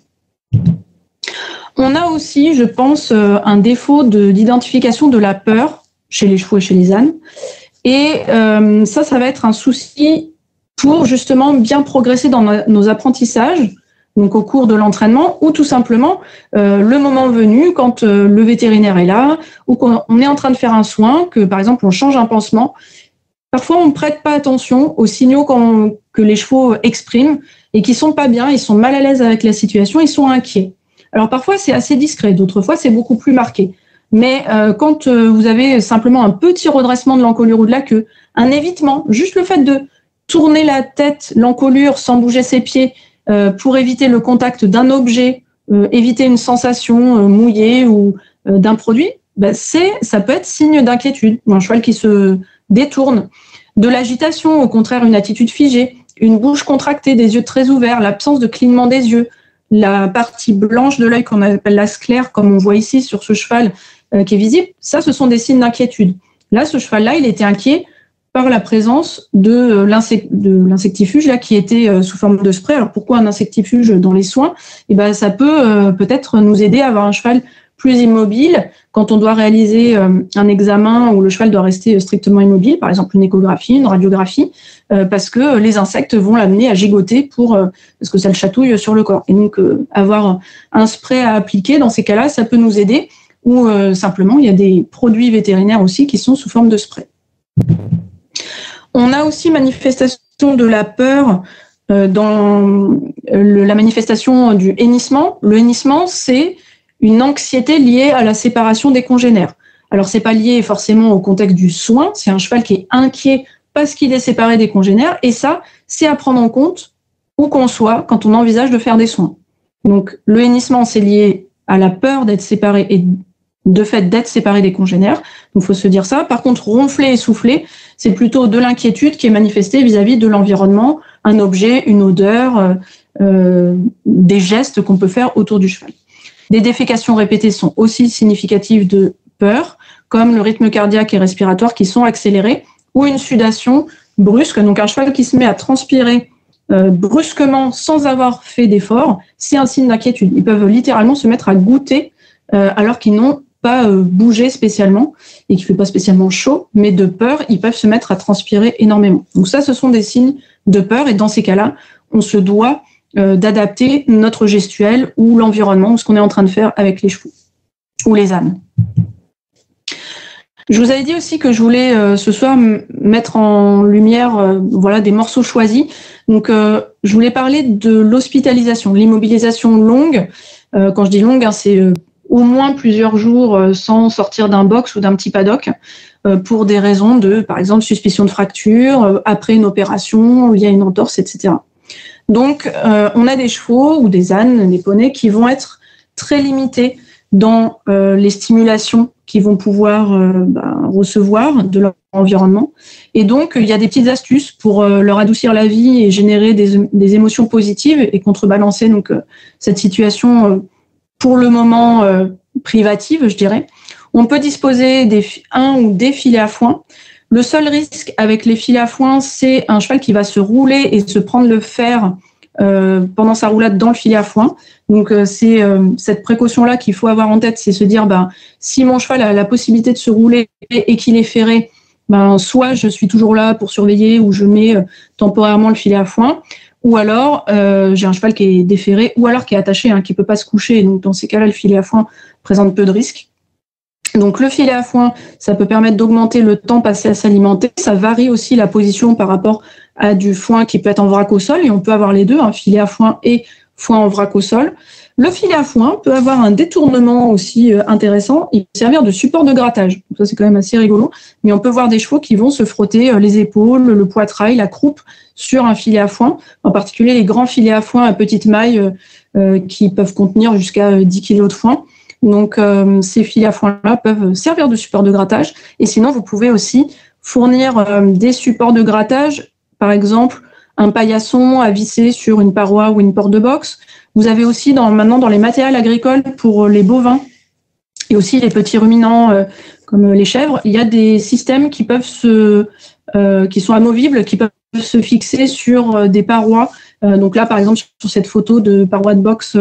On a aussi, je pense, un défaut d'identification de la peur chez les chevaux et chez les ânes. Et ça va être un souci pour justement bien progresser dans nos apprentissages, donc au cours de l'entraînement, ou tout simplement le moment venu, quand le vétérinaire est là, ou qu'on est en train de faire un soin, que par exemple on change un pansement. Parfois on ne prête pas attention aux signaux que les chevaux expriment et qui sont pas bien, ils sont mal à l'aise avec la situation, ils sont inquiets. Alors parfois c'est assez discret, d'autres fois c'est beaucoup plus marqué. Mais quand vous avez simplement un petit redressement de l'encolure ou de la queue, un évitement, juste le fait de tourner la tête, l'encolure sans bouger ses pieds pour éviter le contact d'un objet, éviter une sensation mouillée ou d'un produit, ça peut être signe d'inquiétude. Un cheval qui se détourne. De l'agitation, au contraire, une attitude figée, une bouche contractée, des yeux très ouverts, l'absence de clignement des yeux, la partie blanche de l'œil qu'on appelle la sclère, comme on voit ici sur ce cheval qui est visible, ça, ce sont des signes d'inquiétude. Là, ce cheval-là, il était inquiet par la présence de l'insectifuge là qui était sous forme de spray. Alors pourquoi un insectifuge dans les soins ? Ça peut peut-être nous aider à avoir un cheval plus immobile quand on doit réaliser un examen où le cheval doit rester strictement immobile, par exemple une échographie, une radiographie, parce que les insectes vont l'amener à gigoter parce que ça le chatouille sur le corps. Et donc avoir un spray à appliquer dans ces cas-là, ça peut nous aider. Ou simplement, il y a des produits vétérinaires aussi qui sont sous forme de spray. On a aussi manifestation de la peur dans la manifestation du hennissement. Le hennissement, c'est une anxiété liée à la séparation des congénères. Alors, c'est pas lié forcément au contexte du soin, c'est un cheval qui est inquiet parce qu'il est séparé des congénères, et ça, c'est à prendre en compte où qu'on soit quand on envisage de faire des soins. Donc, le hennissement, c'est lié à la peur d'être séparé et de fait d'être séparé des congénères. Donc, il faut se dire ça. Par contre, ronfler et souffler, c'est plutôt de l'inquiétude qui est manifestée vis-à-vis de l'environnement, un objet, une odeur, des gestes qu'on peut faire autour du cheval. Des défécations répétées sont aussi significatives de peur, comme le rythme cardiaque et respiratoire qui sont accélérés, ou une sudation brusque. Donc, un cheval qui se met à transpirer brusquement sans avoir fait d'effort, c'est un signe d'inquiétude. Ils peuvent littéralement se mettre à goutter alors qu'ils n'ont pas bougé spécialement et qu'il ne fait pas spécialement chaud, mais de peur, ils peuvent se mettre à transpirer énormément. Donc ça, ce sont des signes de peur, et dans ces cas-là, on se doit d'adapter notre gestuelle ou l'environnement ou ce qu'on est en train de faire avec les chevaux ou les ânes. Je vous avais dit aussi que je voulais ce soir mettre en lumière des morceaux choisis. Donc, je voulais parler de l'hospitalisation, l'immobilisation longue. Quand je dis longue, c'est au moins plusieurs jours sans sortir d'un box ou d'un petit paddock pour des raisons de, par exemple, suspicion de fracture, après une opération, il y a une entorse, etc. Donc, on a des chevaux ou des ânes, des poneys qui vont être très limités dans les stimulations qu'ils vont pouvoir recevoir de leur environnement. Et donc, il y a des petites astuces pour leur adoucir la vie et générer des émotions positives et contrebalancer donc cette situation pour le moment privative, je dirais. On peut disposer un ou des filets à foin. Le seul risque avec les filets à foin, c'est un cheval qui va se rouler et se prendre le fer pendant sa roulade dans le filet à foin. Donc, c'est cette précaution-là qu'il faut avoir en tête, c'est se dire, si mon cheval a la possibilité de se rouler et qu'il est ferré, soit je suis toujours là pour surveiller ou je mets temporairement le filet à foin, ou alors j'ai un cheval qui est déferré, ou alors qui est attaché, qui ne peut pas se coucher. Donc, dans ces cas-là, le filet à foin présente peu de risques. Donc, le filet à foin, ça peut permettre d'augmenter le temps passé à s'alimenter. Ça varie aussi la position par rapport à du foin qui peut être en vrac au sol, et on peut avoir les deux, filet à foin et foin en vrac au sol. Le filet à foin peut avoir un détournement aussi intéressant. Il peut servir de support de grattage. Donc ça, c'est quand même assez rigolo. Mais on peut voir des chevaux qui vont se frotter les épaules, le poitrail, la croupe sur un filet à foin. En particulier, les grands filets à foin à petite maille qui peuvent contenir jusqu'à 10 kg de foin. Donc, ces filets à foin-là peuvent servir de support de grattage. Et sinon, vous pouvez aussi fournir des supports de grattage, par exemple, un paillasson à visser sur une paroi ou une porte de box. Vous avez aussi maintenant dans les matériels agricoles pour les bovins et aussi les petits ruminants comme les chèvres, il y a des systèmes qui sont amovibles, qui peuvent se fixer sur des parois. Donc là, par exemple, sur cette photo de paroi de box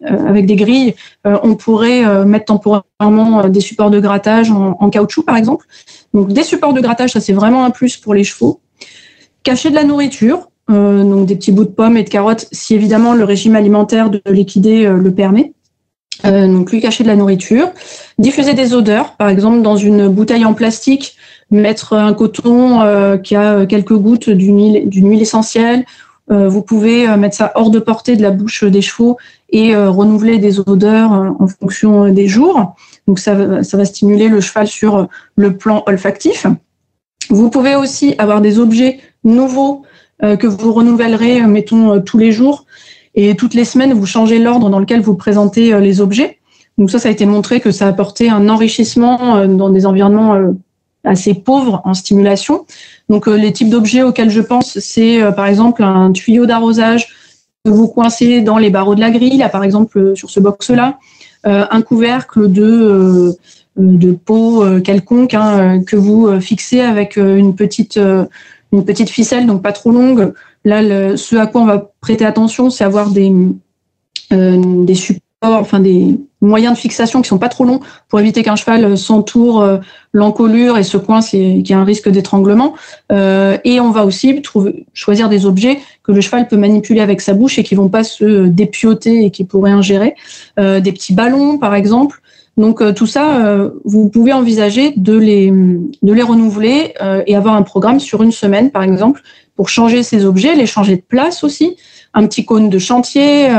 avec des grilles, on pourrait mettre temporairement des supports de grattage en caoutchouc, par exemple. Donc des supports de grattage, ça c'est vraiment un plus pour les chevaux. Cacher de la nourriture, donc des petits bouts de pommes et de carottes, si évidemment le régime alimentaire de l'équidé le permet. Donc lui cacher de la nourriture, diffuser des odeurs, par exemple dans une bouteille en plastique, mettre un coton qui a quelques gouttes d'une huile essentielle. Vous pouvez mettre ça hors de portée de la bouche des chevaux et renouveler des odeurs en fonction des jours. Donc ça va stimuler le cheval sur le plan olfactif. Vous pouvez aussi avoir des objets nouveaux que vous renouvellerez, mettons, tous les jours. Et toutes les semaines, vous changez l'ordre dans lequel vous présentez les objets. Donc ça a été montré que ça apportait un enrichissement dans des environnements assez pauvres en stimulation. Donc les types d'objets auxquels je pense, c'est par exemple un tuyau d'arrosage que vous coincez dans les barreaux de la grille, là par exemple sur ce box-là, un couvercle de peau quelconque que vous fixez avec une petite ficelle, donc pas trop longue. Là, ce à quoi on va prêter attention, c'est avoir des supports, enfin des moyens de fixation qui sont pas trop longs pour éviter qu'un cheval s'entoure l'encolure et se coince et qu'il y ait un risque d'étranglement. Et on va aussi choisir des objets que le cheval peut manipuler avec sa bouche et qui vont pas se dépioter et qui pourraient ingérer. Des petits ballons, par exemple. Donc tout ça, vous pouvez envisager de les renouveler et avoir un programme sur une semaine, par exemple, pour changer ces objets, les changer de place aussi. Un petit cône de chantier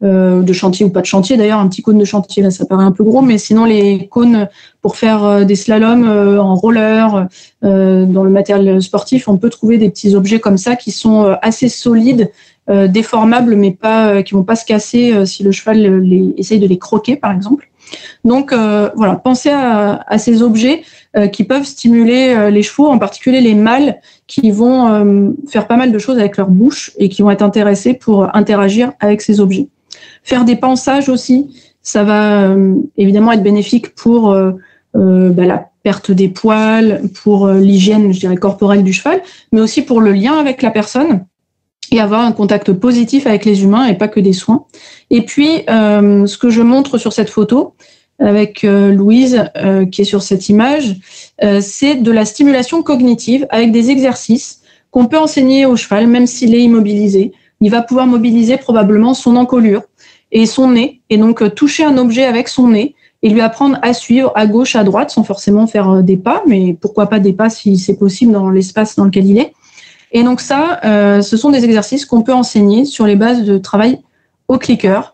ou pas de chantier d'ailleurs, un petit cône de chantier, là ça paraît un peu gros, mais sinon les cônes pour faire des slaloms en roller, dans le matériel sportif, on peut trouver des petits objets comme ça qui sont assez solides, déformables, mais qui vont pas se casser si le cheval essaye de les croquer, par exemple. Donc voilà, pensez à ces objets qui peuvent stimuler les chevaux, en particulier les mâles qui vont faire pas mal de choses avec leur bouche et qui vont être intéressés pour interagir avec ces objets. Faire des pansages aussi, ça va évidemment être bénéfique pour la perte des poils, pour l'hygiène, je dirais, corporelle du cheval, mais aussi pour le lien avec la personne et avoir un contact positif avec les humains et pas que des soins. Et puis, ce que je montre sur cette photo avec Louise, qui est sur cette image, c'est de la stimulation cognitive avec des exercices qu'on peut enseigner au cheval, même s'il est immobilisé. Il va pouvoir mobiliser probablement son encolure et son nez, et donc toucher un objet avec son nez et lui apprendre à suivre à gauche, à droite, sans forcément faire des pas, mais pourquoi pas des pas si c'est possible dans l'espace dans lequel il est. Et donc ça, ce sont des exercices qu'on peut enseigner sur les bases de travail au clicker,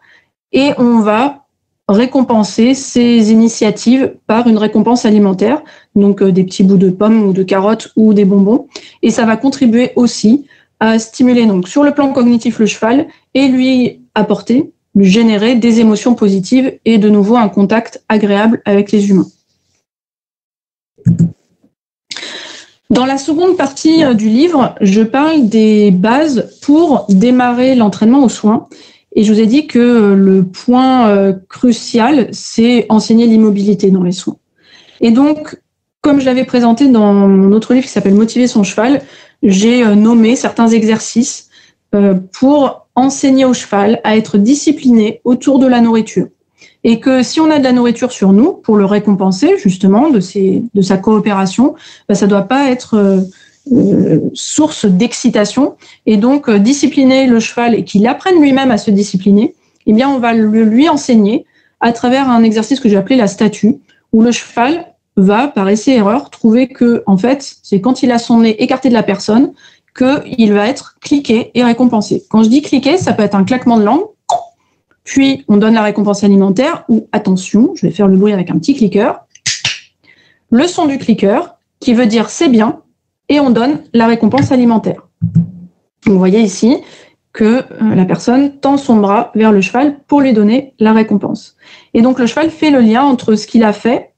et on va récompenser ces initiatives par une récompense alimentaire, donc des petits bouts de pommes ou de carottes ou des bonbons, et ça va contribuer aussi à stimuler donc sur le plan cognitif le cheval et lui générer des émotions positives et de nouveau un contact agréable avec les humains. Dans la seconde partie du livre, je parle des bases pour démarrer l'entraînement aux soins. Et je vous ai dit que le point crucial, c'est enseigner l'immobilité dans les soins. Et donc, comme je l'avais présenté dans mon autre livre qui s'appelle Motiver son cheval, j'ai nommé certains exercices pour enseigner au cheval à être discipliné autour de la nourriture. Et que si on a de la nourriture sur nous, pour le récompenser justement de sa coopération, ça ne doit pas être source d'excitation. Et donc, discipliner le cheval et qu'il apprenne lui-même à se discipliner, eh bien, on va lui enseigner à travers un exercice que j'ai appelé la statue, où le cheval va, par essai-erreur, trouver que, en fait, c'est quand il a son nez écarté de la personne qu'il va être cliqué et récompensé. Quand je dis cliquer, ça peut être un claquement de langue, puis on donne la récompense alimentaire, ou attention, je vais faire le bruit avec un petit clicker, le son du clicker, qui veut dire c'est bien, et on donne la récompense alimentaire. Vous voyez ici que la personne tend son bras vers le cheval pour lui donner la récompense. Et donc le cheval fait le lien entre ce qu'il a fait,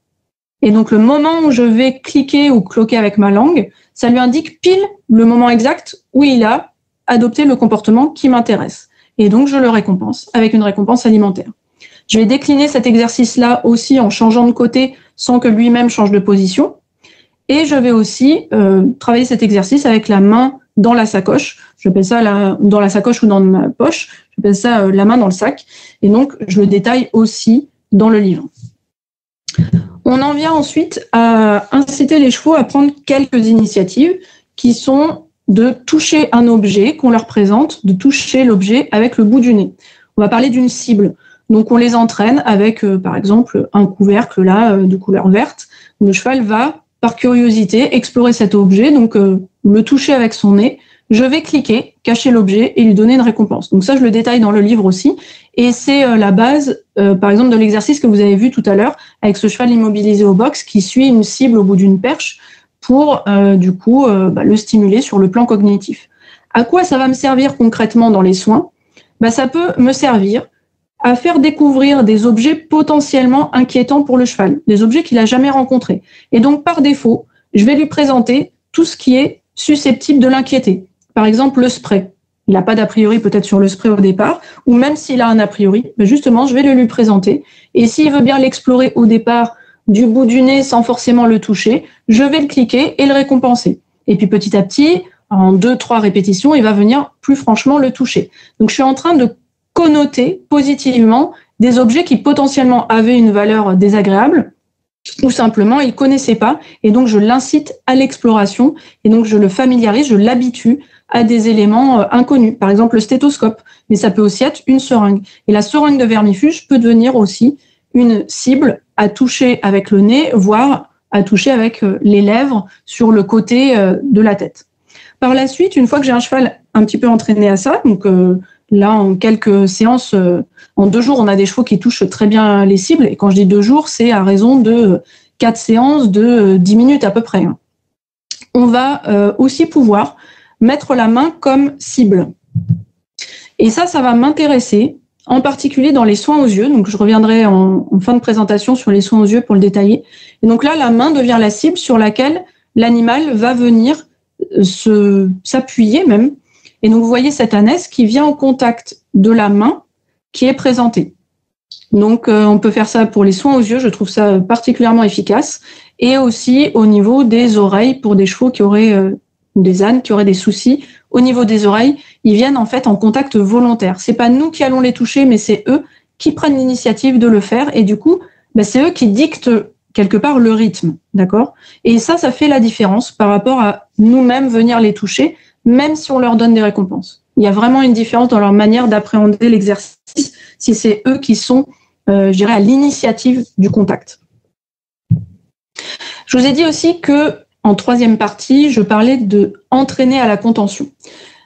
et donc le moment où je vais cliquer ou cloquer avec ma langue, ça lui indique pile le moment exact où il a adopter le comportement qui m'intéresse. Et donc, je le récompense avec une récompense alimentaire. Je vais décliner cet exercice-là aussi en changeant de côté sans que lui-même change de position. Et je vais aussi travailler cet exercice avec la main dans la sacoche. J'appelle ça dans la sacoche ou dans ma poche. J'appelle ça la main dans le sac. Et donc, je le détaille aussi dans le livre. On en vient ensuite à inciter les chevaux à prendre quelques initiatives qui sont de toucher un objet qu'on leur présente, de toucher l'objet avec le bout du nez. On va parler d'une cible. Donc, on les entraîne avec, par exemple, un couvercle là de couleur verte. Le cheval va, par curiosité, explorer cet objet, donc le toucher avec son nez. Je vais cliquer, cacher l'objet et lui donner une récompense. Donc ça, je le détaille dans le livre aussi. Et c'est la base, par exemple, de l'exercice que vous avez vu tout à l'heure avec ce cheval immobilisé au box qui suit une cible au bout d'une perche pour, le stimuler sur le plan cognitif. À quoi ça va me servir concrètement dans les soins ? Ça peut me servir à faire découvrir des objets potentiellement inquiétants pour le cheval, des objets qu'il n'a jamais rencontrés. Et donc, par défaut, je vais lui présenter tout ce qui est susceptible de l'inquiéter. Par exemple, le spray. Il n'a pas d'a priori peut-être sur le spray au départ, ou même s'il a un a priori, justement, je vais le lui présenter. Et s'il veut bien l'explorer au départ du bout du nez sans forcément le toucher, je vais le cliquer et le récompenser. Et puis petit à petit, en 2-3 répétitions, il va venir plus franchement le toucher. Donc je suis en train de connoter positivement des objets qui potentiellement avaient une valeur désagréable, ou simplement il ne connaissait pas, et donc je l'incite à l'exploration, et donc je le familiarise, je l'habitue à des éléments inconnus, par exemple le stéthoscope, mais ça peut aussi être une seringue. Et la seringue de vermifuge peut devenir aussi une cible à toucher avec le nez, voire à toucher avec les lèvres sur le côté de la tête. Par la suite, une fois que j'ai un cheval un petit peu entraîné à ça, donc là, en quelques séances, en 2 jours, on a des chevaux qui touchent très bien les cibles. Et quand je dis 2 jours, c'est à raison de 4 séances de 10 minutes à peu près. On va aussi pouvoir mettre la main comme cible. Et ça va m'intéresser, en particulier dans les soins aux yeux. Donc, je reviendrai en fin de présentation sur les soins aux yeux pour le détailler. Et donc là, la main devient la cible sur laquelle l'animal va venir s'appuyer même. Et donc, vous voyez cette ânesse qui vient au contact de la main qui est présentée. Donc, on peut faire ça pour les soins aux yeux, je trouve ça particulièrement efficace. Et aussi au niveau des oreilles, pour des chevaux qui auraient, des ânes qui auraient des soucis. Au niveau des oreilles, ils viennent en fait en contact volontaire. C'est pas nous qui allons les toucher, mais c'est eux qui prennent l'initiative de le faire. Et du coup, c'est eux qui dictent quelque part le rythme, d'accord ? Et ça fait la différence par rapport à nous-mêmes venir les toucher, même si on leur donne des récompenses. Il y a vraiment une différence dans leur manière d'appréhender l'exercice, si c'est eux qui sont, je dirais, à l'initiative du contact. Je vous ai dit aussi que, en 3e partie, je parlais de entraîner à la contention.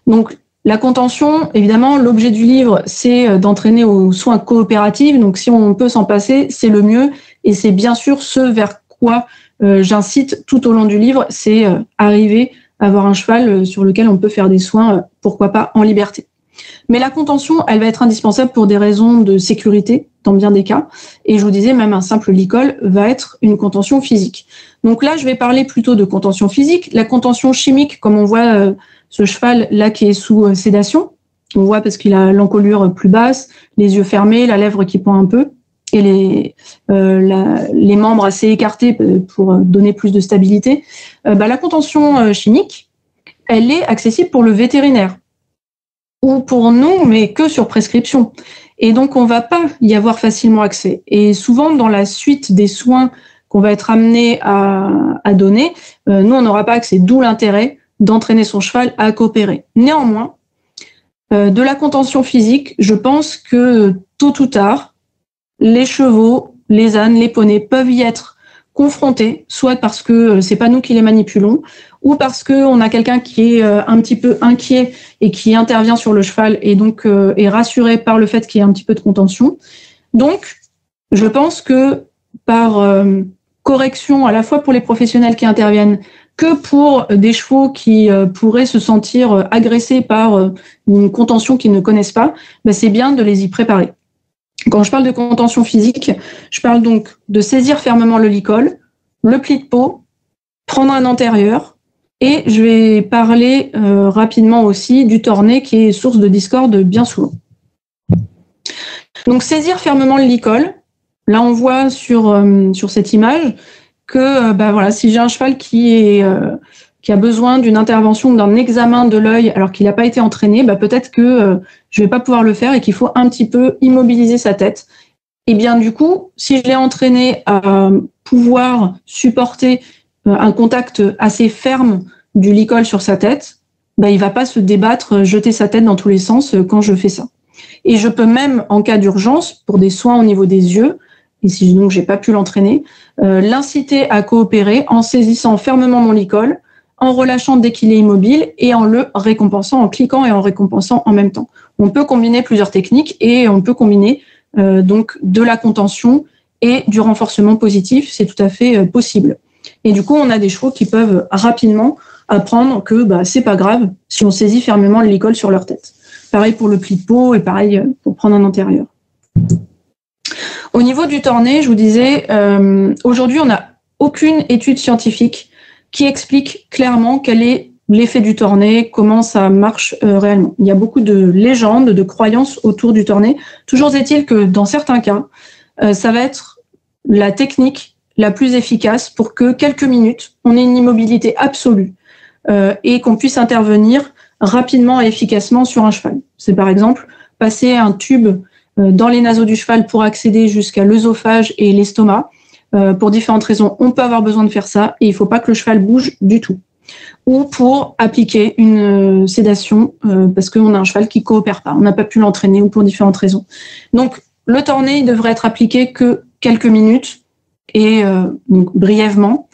Donc, la contention, évidemment, l'objet du livre, c'est d'entraîner aux soins coopératifs. Donc, si on peut s'en passer, c'est le mieux. Et c'est bien sûr ce vers quoi j'incite tout au long du livre, c'est arriver à avoir un cheval sur lequel on peut faire des soins, pourquoi pas en liberté. Mais la contention, elle va être indispensable pour des raisons de sécurité, dans bien des cas. Et je vous disais, même un simple licol va être une contention physique. Donc là, je vais parler plutôt de contention physique. La contention chimique, comme on voit ce cheval-là qui est sous sédation, on voit parce qu'il a l'encolure plus basse, les yeux fermés, la lèvre qui pend un peu, et les membres assez écartés pour donner plus de stabilité. La contention chimique, elle est accessible pour le vétérinaire, ou pour nous, mais que sur prescription. Et donc, on ne va pas y avoir facilement accès. Et souvent, dans la suite des soins qu'on va être amené à donner, nous, on n'aura pas accès, d'où l'intérêt d'entraîner son cheval à coopérer. Néanmoins, de la contention physique, je pense que tôt ou tard, les chevaux, les ânes, les poneys peuvent y être confrontés, soit parce que c'est pas nous qui les manipulons, ou parce qu'on a quelqu'un qui est un petit peu inquiet et qui intervient sur le cheval et donc est rassuré par le fait qu'il y ait un petit peu de contention. Donc, je pense que par correction, à la fois pour les professionnels qui interviennent, que pour des chevaux qui pourraient se sentir agressés par une contention qu'ils ne connaissent pas, c'est bien de les y préparer. Quand je parle de contention physique, je parle donc de saisir fermement le licol, le pli de peau, prendre un antérieur Et je vais parler rapidement aussi du torné qui est source de discorde bien souvent. Donc saisir fermement le licol. Là on voit sur cette image que voilà, si j'ai un cheval qui a besoin d'une intervention, d'un examen de l'œil alors qu'il n'a pas été entraîné, peut-être que je vais pas pouvoir le faire et qu'il faut un petit peu immobiliser sa tête. Et bien du coup, si je l'ai entraîné à pouvoir supporter un contact assez ferme du licol sur sa tête, il va pas se débattre, jeter sa tête dans tous les sens quand je fais ça. Et je peux même, en cas d'urgence, pour des soins au niveau des yeux, et si donc j'ai pas pu l'entraîner, l'inciter à coopérer en saisissant fermement mon licol, en relâchant dès qu'il est immobile et en le récompensant, en cliquant et en récompensant en même temps. On peut combiner plusieurs techniques et on peut combiner donc de la contention et du renforcement positif, c'est tout à fait possible. Et du coup, on a des chevaux qui peuvent rapidement apprendre que c'est pas grave si on saisit fermement le licol sur leur tête. Pareil pour le pli de peau et pareil pour prendre un antérieur. Au niveau du torné, je vous disais, aujourd'hui, on n'a aucune étude scientifique qui explique clairement quel est l'effet du torné, comment ça marche réellement. Il y a beaucoup de légendes, de croyances autour du torné. Toujours est-il que dans certains cas, ça va être la technique la plus efficace pour que quelques minutes, on ait une immobilité absolue et qu'on puisse intervenir rapidement et efficacement sur un cheval. C'est par exemple passer un tube dans les naseaux du cheval pour accéder jusqu'à l'œsophage et l'estomac. Pour différentes raisons, on peut avoir besoin de faire ça et il ne faut pas que le cheval bouge du tout. Ou pour appliquer une sédation parce qu'on a un cheval qui ne coopère pas, on n'a pas pu l'entraîner ou pour différentes raisons. Donc le torné il devrait être appliqué que quelques minutes et donc brièvement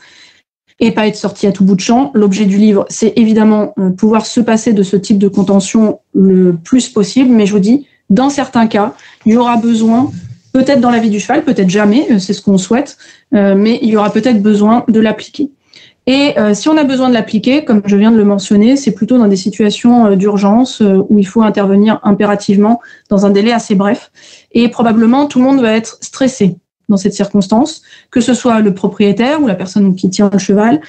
et pas être sorti à tout bout de champ. L'objet du livre, c'est évidemment pouvoir se passer de ce type de contention le plus possible, mais je vous dis, dans certains cas, il y aura besoin, peut-être dans la vie du cheval, peut-être jamais, c'est ce qu'on souhaite, mais il y aura peut-être besoin de l'appliquer. Et si on a besoin de l'appliquer, comme je viens de le mentionner, c'est plutôt dans des situations d'urgence où il faut intervenir impérativement dans un délai assez bref. Et probablement, tout le monde va être stressé dans cette circonstance, que ce soit le propriétaire ou la personne qui tient le cheval,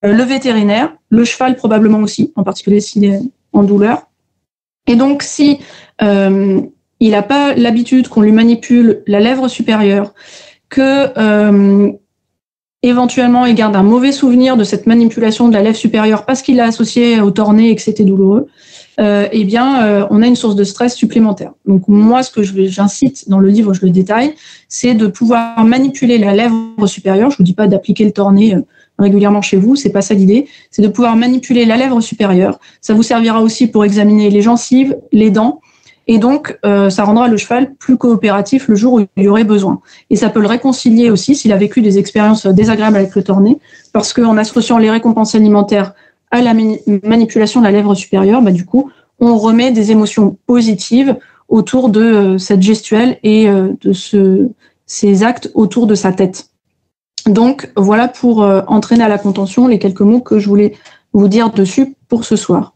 le vétérinaire, le cheval probablement aussi, en particulier s'il est en douleur. Et donc, si il n'a pas l'habitude qu'on lui manipule la lèvre supérieure, que éventuellement il garde un mauvais souvenir de cette manipulation de la lèvre supérieure parce qu'il l'a associé au torné et que c'était douloureux, on a une source de stress supplémentaire. Donc moi, ce que j'incite dans le livre, je le détaille, c'est de pouvoir manipuler la lèvre supérieure. Je vous dis pas d'appliquer le torné régulièrement chez vous, c'est pas ça l'idée. C'est de pouvoir manipuler la lèvre supérieure. Ça vous servira aussi pour examiner les gencives, les dents, et donc ça rendra le cheval plus coopératif le jour où il y aurait besoin. Et ça peut le réconcilier aussi s'il a vécu des expériences désagréables avec le torné, parce qu'en associant les récompenses alimentaires à la manipulation de la lèvre supérieure, du coup, on remet des émotions positives autour de cette gestuelle et de ces actes autour de sa tête. Donc, voilà pour entraîner à la contention les quelques mots que je voulais vous dire dessus pour ce soir.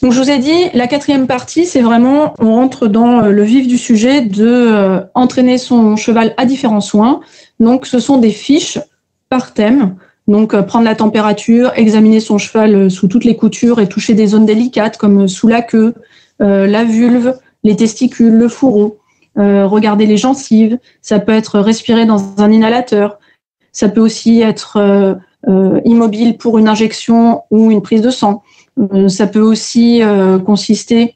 Donc, je vous ai dit, la quatrième partie, c'est vraiment, on rentre dans le vif du sujet de entraîner son cheval à différents soins. Donc, ce sont des fiches par thème. Donc, prendre la température, examiner son cheval sous toutes les coutures et toucher des zones délicates comme sous la queue, la vulve, les testicules, le fourreau, regarder les gencives. Ça peut être respirer dans un inhalateur. Ça peut aussi être immobile pour une injection ou une prise de sang. Ça peut aussi consister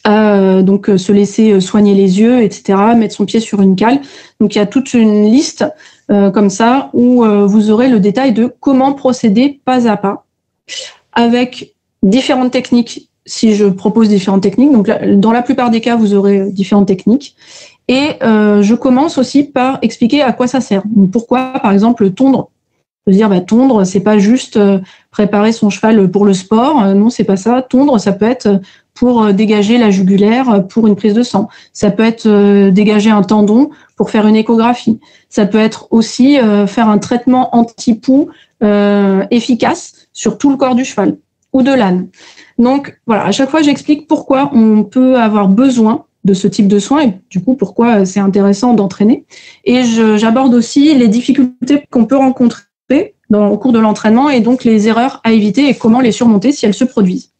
à se laisser soigner les yeux, etc., mettre son pied sur une cale. Donc, il y a toute une liste comme ça, où vous aurez le détail de comment procéder pas à pas, avec différentes techniques, si je propose différentes techniques. Donc, dans la plupart des cas, vous aurez différentes techniques. Et je commence aussi par expliquer à quoi ça sert. Donc, pourquoi, par exemple, tondre. Je veux dire, tondre, c'est pas juste préparer son cheval pour le sport. Non, c'est pas ça. Tondre, ça peut être pour dégager la jugulaire pour une prise de sang. Ça peut être dégager un tendon pour faire une échographie. Ça peut être aussi faire un traitement anti-poux efficace sur tout le corps du cheval ou de l'âne. Donc voilà, à chaque fois j'explique pourquoi on peut avoir besoin de ce type de soins et du coup pourquoi c'est intéressant d'entraîner. Et j'aborde aussi les difficultés qu'on peut rencontrer au cours de l'entraînement et donc les erreurs à éviter et comment les surmonter si elles se produisent.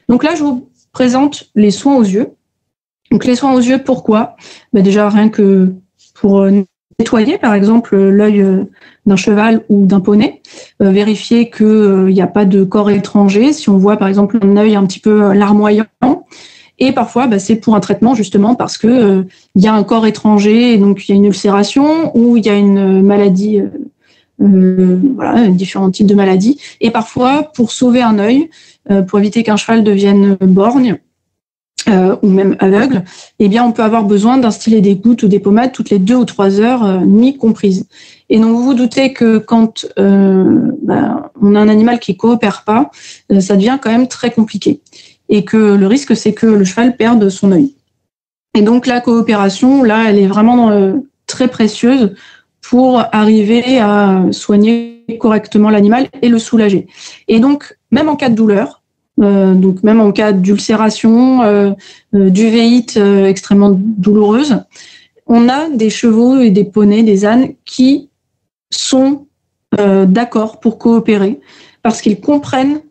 Donc là, je vous présente les soins aux yeux. Donc les soins aux yeux, pourquoi ? Déjà, rien que pour nettoyer, par exemple, l'œil d'un cheval ou d'un poney, vérifier qu'il n'y a pas de corps étranger. Si on voit, par exemple, un œil un petit peu larmoyant, et parfois, c'est pour un traitement, justement, parce que il y a un corps étranger, et donc il y a une ulcération, ou il y a une maladie, différents types de maladies. Et parfois, pour sauver un œil, pour éviter qu'un cheval devienne borgne, ou même aveugle, on peut avoir besoin d'instiller des gouttes ou des pommades toutes les 2 ou 3 heures, nuit comprises. Et donc, vous vous doutez que quand on a un animal qui coopère pas, ça devient quand même très compliqué. Et que le risque, c'est que le cheval perde son œil. Et donc, la coopération, là, elle est vraiment très précieuse pour arriver à soigner correctement l'animal et le soulager. Et donc, même en cas de douleur, donc même en cas d'ulcération, d'uvéite extrêmement douloureuse, on a des chevaux et des poneys, des ânes qui sont d'accord pour coopérer parce qu'ils comprennent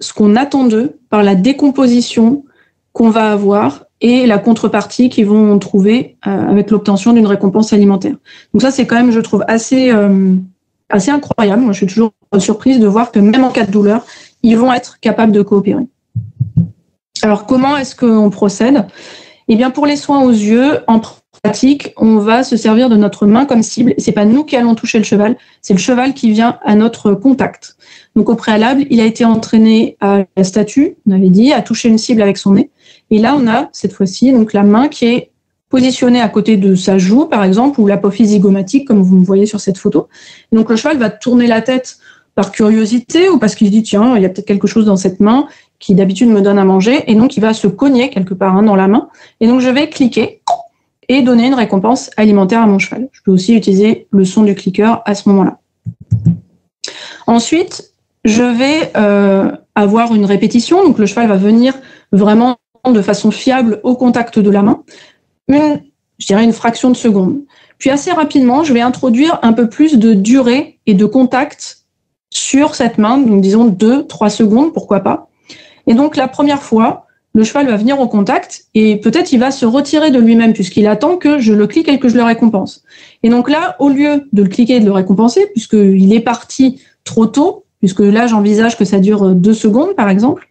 ce qu'on attend d'eux par la décomposition qu'on va avoir et la contrepartie qu'ils vont trouver avec l'obtention d'une récompense alimentaire. Donc ça, c'est quand même, je trouve, assez incroyable. Moi, je suis toujours surprise de voir que même en cas de douleur, ils vont être capables de coopérer. Alors, comment est-ce qu'on procède ? Pour les soins aux yeux, en pratique, on va se servir de notre main comme cible. C'est pas nous qui allons toucher le cheval, c'est le cheval qui vient à notre contact. Donc, au préalable, il a été entraîné à la statue, on avait dit, à toucher une cible avec son nez. Et là, on a, cette fois-ci, donc la main qui est positionnée à côté de sa joue, par exemple, ou l'apophyse zygomatique, comme vous me voyez sur cette photo. Et donc, le cheval va tourner la tête par curiosité ou parce qu'il se dit, tiens, il y a peut-être quelque chose dans cette main qui d'habitude me donne à manger. Et donc, il va se cogner quelque part dans la main. Et donc, je vais cliquer et donner une récompense alimentaire à mon cheval. Je peux aussi utiliser le son du clicker à ce moment-là. Ensuite, je vais avoir une répétition. Donc, le cheval va venir vraiment de façon fiable au contact de la main. Une fraction de seconde. Puis, assez rapidement, je vais introduire un peu plus de durée et de contact sur cette main. Donc, disons 2-3 secondes, pourquoi pas. Et donc, la première fois, le cheval va venir au contact et peut-être il va se retirer de lui-même puisqu'il attend que je le clique et que je le récompense. Et donc là, au lieu de le cliquer et de le récompenser, puisqu'il est parti trop tôt, puisque là, j'envisage que ça dure 2 secondes, par exemple,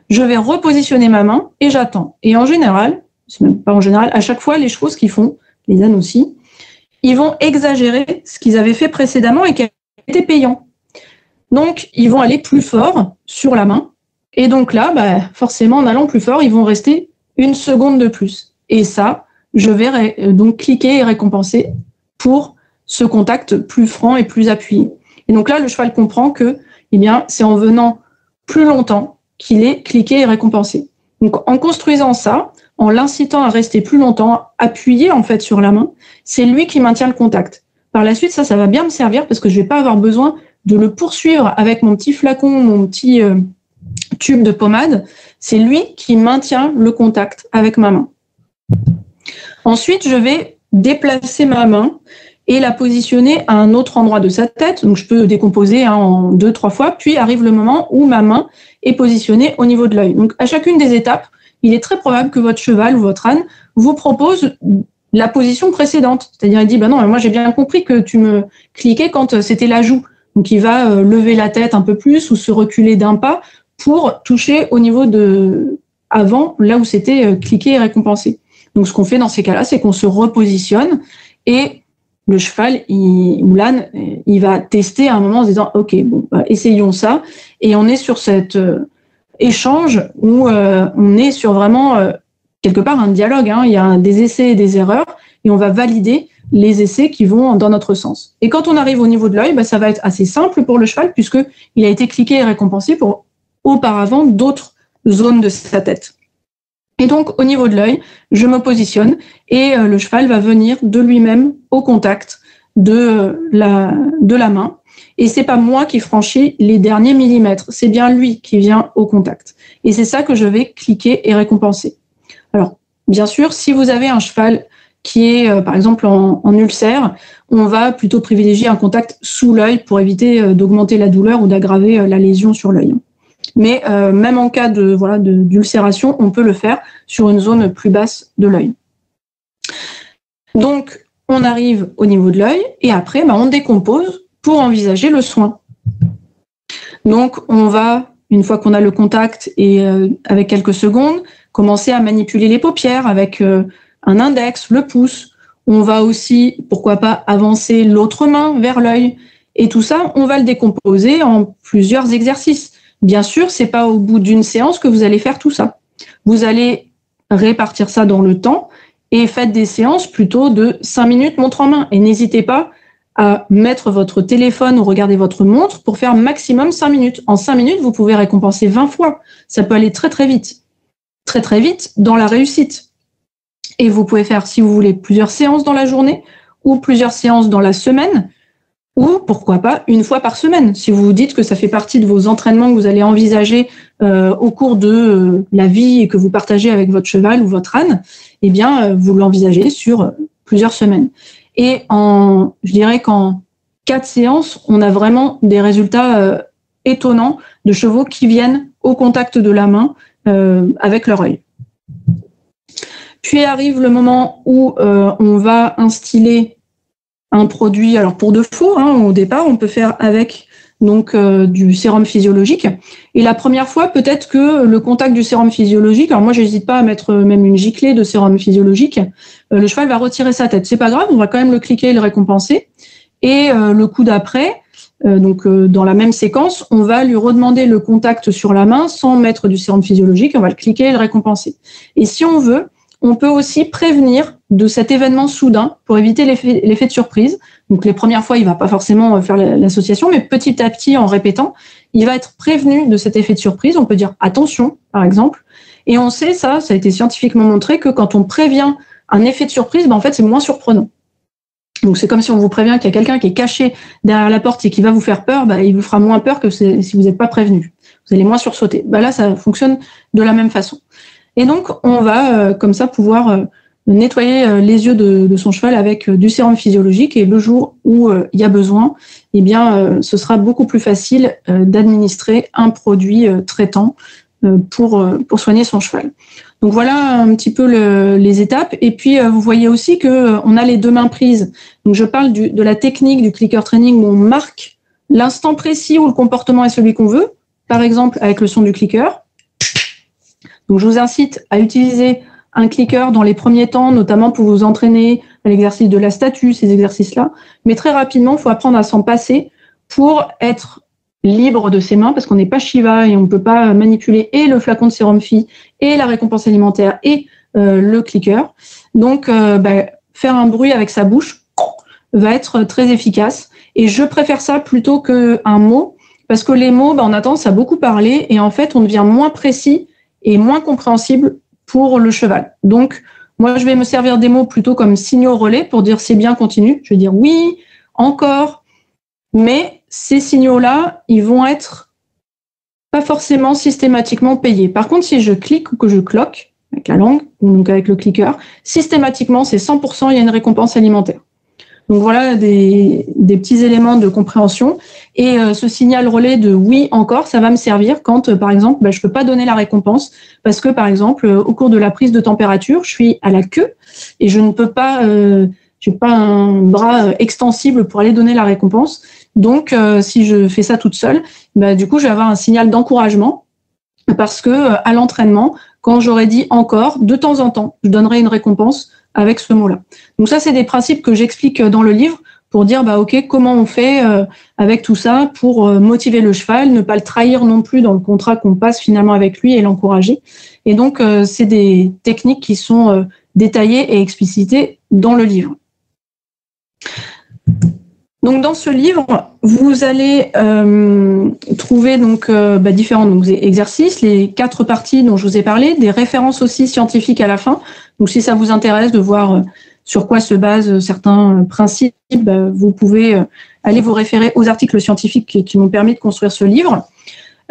je vais repositionner ma main et j'attends. Et en général, c'est même pas en général, à chaque fois, les chevaux, ce qu'ils font, les ânes aussi, ils vont exagérer ce qu'ils avaient fait précédemment et qui était payant. Donc, ils vont aller plus fort sur la main. Et donc là, forcément, en allant plus fort, ils vont rester 1 seconde de plus. Et ça, je vais donc cliquer et récompenser pour ce contact plus franc et plus appuyé. Et donc là, le cheval comprend que, c'est en venant plus longtemps qu'il est cliqué et récompensé. Donc, en construisant ça, en l'incitant à rester plus longtemps, appuyé en fait sur la main, c'est lui qui maintient le contact. Par la suite, ça va bien me servir parce que je vais pas avoir besoin de le poursuivre avec mon petit flacon, mon petit tube de pommade. C'est lui qui maintient le contact avec ma main. Ensuite, je vais déplacer ma main et la positionner à un autre endroit de sa tête. Donc, je peux décomposer en 2-3 fois. Puis arrive le moment où ma main est positionnée au niveau de l'œil. Donc, à chacune des étapes, il est très probable que votre cheval ou votre âne vous propose la position précédente. C'est-à-dire, il dit, non, mais moi, j'ai bien compris que tu me cliquais quand c'était la joue. Donc, il va lever la tête un peu plus ou se reculer d'un pas pour toucher au niveau de avant, là où c'était cliqué et récompensé. Donc, ce qu'on fait dans ces cas-là, c'est qu'on se repositionne et le cheval ou l'âne, il va tester à un moment en se disant, OK, essayons ça. Et on est sur cet échange où on est sur vraiment quelque part un dialogue. Il y a des essais et des erreurs et on va valider les essais qui vont dans notre sens. Et quand on arrive au niveau de l'œil, ça va être assez simple pour le cheval puisqu'il a été cliqué et récompensé pour auparavant d'autres zones de sa tête. Et donc, au niveau de l'œil, je me positionne et le cheval va venir de lui-même au contact de la main. Et c'est pas moi qui franchis les derniers millimètres, c'est bien lui qui vient au contact. Et c'est ça que je vais cliquer et récompenser. Alors, bien sûr, si vous avez un cheval qui est, par exemple, en ulcère, on va plutôt privilégier un contact sous l'œil pour éviter d'augmenter la douleur ou d'aggraver la lésion sur l'œil. Mais même en cas d'ulcération, on peut le faire sur une zone plus basse de l'œil. Donc, on arrive au niveau de l'œil et après, on décompose pour envisager le soin. Donc, on va, une fois qu'on a le contact et avec quelques secondes, commencer à manipuler les paupières avec un index, le pouce. On va aussi, pourquoi pas, avancer l'autre main vers l'œil. Et tout ça, on va le décomposer en plusieurs exercices. Bien sûr, c'est pas au bout d'une séance que vous allez faire tout ça. Vous allez répartir ça dans le temps et faites des séances plutôt de 5 minutes montre en main. Et n'hésitez pas à mettre votre téléphone ou regarder votre montre pour faire maximum 5 minutes. En 5 minutes, vous pouvez récompenser 20 fois. Ça peut aller très très vite. Très très vite dans la réussite. Et vous pouvez faire, si vous voulez, plusieurs séances dans la journée ou plusieurs séances dans la semaine ou pourquoi pas une fois par semaine. Si vous vous dites que ça fait partie de vos entraînements que vous allez envisager au cours de la vie et que vous partagez avec votre cheval ou votre âne, eh bien, vous l'envisagez sur plusieurs semaines. Et je dirais qu'en 4 séances, on a vraiment des résultats étonnants de chevaux qui viennent au contact de la main avec leur œil. Puis arrive le moment où on va instiller un produit, alors pour de faux, au départ, on peut faire avec du sérum physiologique. Et la première fois, peut-être que le contact du sérum physiologique, alors moi, j'hésite pas à mettre même une giclée de sérum physiologique, le cheval va retirer sa tête. C'est pas grave, on va quand même le cliquer et le récompenser. Et le coup d'après, dans la même séquence, on va lui redemander le contact sur la main sans mettre du sérum physiologique, on va le cliquer et le récompenser. Et si on veut, on peut aussi prévenir de cet événement soudain pour éviter l'effet de surprise. Donc les premières fois, il va pas forcément faire l'association, mais petit à petit, en répétant, il va être prévenu de cet effet de surprise. On peut dire attention, par exemple. Et on sait ça a été scientifiquement montré que quand on prévient un effet de surprise, en fait, c'est moins surprenant. Donc c'est comme si on vous prévient qu'il y a quelqu'un qui est caché derrière la porte et qui va vous faire peur, il vous fera moins peur que si vous n'êtes pas prévenu. Vous allez moins sursauter. Là, ça fonctionne de la même façon. Et donc, on va comme ça pouvoir nettoyer les yeux de son cheval avec du sérum physiologique. Et le jour où il y a besoin, ce sera beaucoup plus facile d'administrer un produit traitant pour soigner son cheval. Donc voilà un petit peu les étapes. Et puis, vous voyez aussi qu'on a les 2 mains prises. Donc, je parle de la technique du clicker training où on marque l'instant précis où le comportement est celui qu'on veut. Par exemple, avec le son du clicker. Donc, je vous incite à utiliser un clicker dans les premiers temps, notamment pour vous entraîner à l'exercice de la statue, ces exercices-là. Mais très rapidement, il faut apprendre à s'en passer pour être libre de ses mains, parce qu'on n'est pas Shiva et on ne peut pas manipuler et le flacon de sérum phi et la récompense alimentaire et le clicker. Donc, faire un bruit avec sa bouche va être très efficace. Et je préfère ça plutôt qu'un mot, parce que les mots, on a tendance à beaucoup parler et en fait, on devient moins précis et moins compréhensible pour le cheval. Donc, moi, je vais me servir des mots plutôt comme signaux relais pour dire c'est bien, continue. Je vais dire oui, encore. Mais ces signaux-là, ils vont être pas forcément systématiquement payés. Par contre, si je clique ou que je cloque avec la langue, ou donc avec le clicker, systématiquement, c'est 100%, il y a une récompense alimentaire. Donc voilà des petits éléments de compréhension. Et ce signal relais de oui encore, ça va me servir quand, par exemple, je peux pas donner la récompense parce que, par exemple, au cours de la prise de température, je suis à la queue et je ne peux pas, j'ai pas un bras extensible pour aller donner la récompense. Donc, si je fais ça toute seule, du coup, je vais avoir un signal d'encouragement parce que à l'entraînement, quand j'aurais dit encore, de temps en temps, je donnerai une récompense avec ce mot-là. Donc ça, c'est des principes que j'explique dans le livre pour dire, OK, comment on fait avec tout ça pour motiver le cheval, ne pas le trahir non plus dans le contrat qu'on passe finalement avec lui et l'encourager. Et donc, c'est des techniques qui sont détaillées et explicitées dans le livre. Donc, dans ce livre, vous allez trouver différents exercices, les 4 parties dont je vous ai parlé, des références aussi scientifiques à la fin. Donc, si ça vous intéresse de voir sur quoi se basent certains principes, vous pouvez aller vous référer aux articles scientifiques qui m'ont permis de construire ce livre.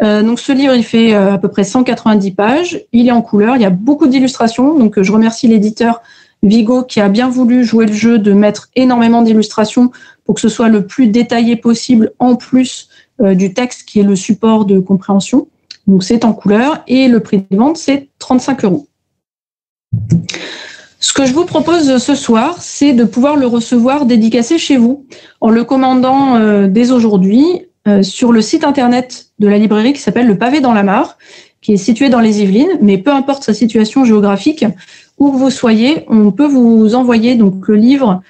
Donc, ce livre, il fait à peu près 190 pages. Il est en couleur. Il y a beaucoup d'illustrations. Donc, je remercie l'éditeur Vigo qui a bien voulu jouer le jeu de mettre énormément d'illustrations pour que ce soit le plus détaillé possible en plus du texte qui est le support de compréhension. Donc c'est en couleur et le prix de vente c'est 35 €. Ce que je vous propose ce soir, c'est de pouvoir le recevoir dédicacé chez vous en le commandant dès aujourd'hui sur le site internet de la librairie qui s'appelle Le Pavé dans la Mare, qui est situé dans les Yvelines, mais peu importe sa situation géographique, où que vous soyez, on peut vous envoyer donc le livre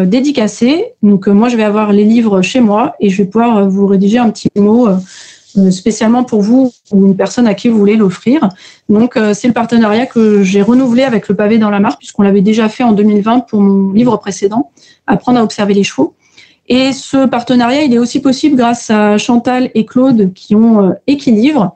dédicacé. Donc moi, je vais avoir les livres chez moi et je vais pouvoir vous rédiger un petit mot spécialement pour vous ou une personne à qui vous voulez l'offrir. Donc c'est le partenariat que j'ai renouvelé avec Le Pavé dans la Mare, puisqu'on l'avait déjà fait en 2020 pour mon livre précédent, Apprendre à observer les chevaux. Et ce partenariat, il est aussi possible grâce à Chantal et Claude qui ont Équilivre,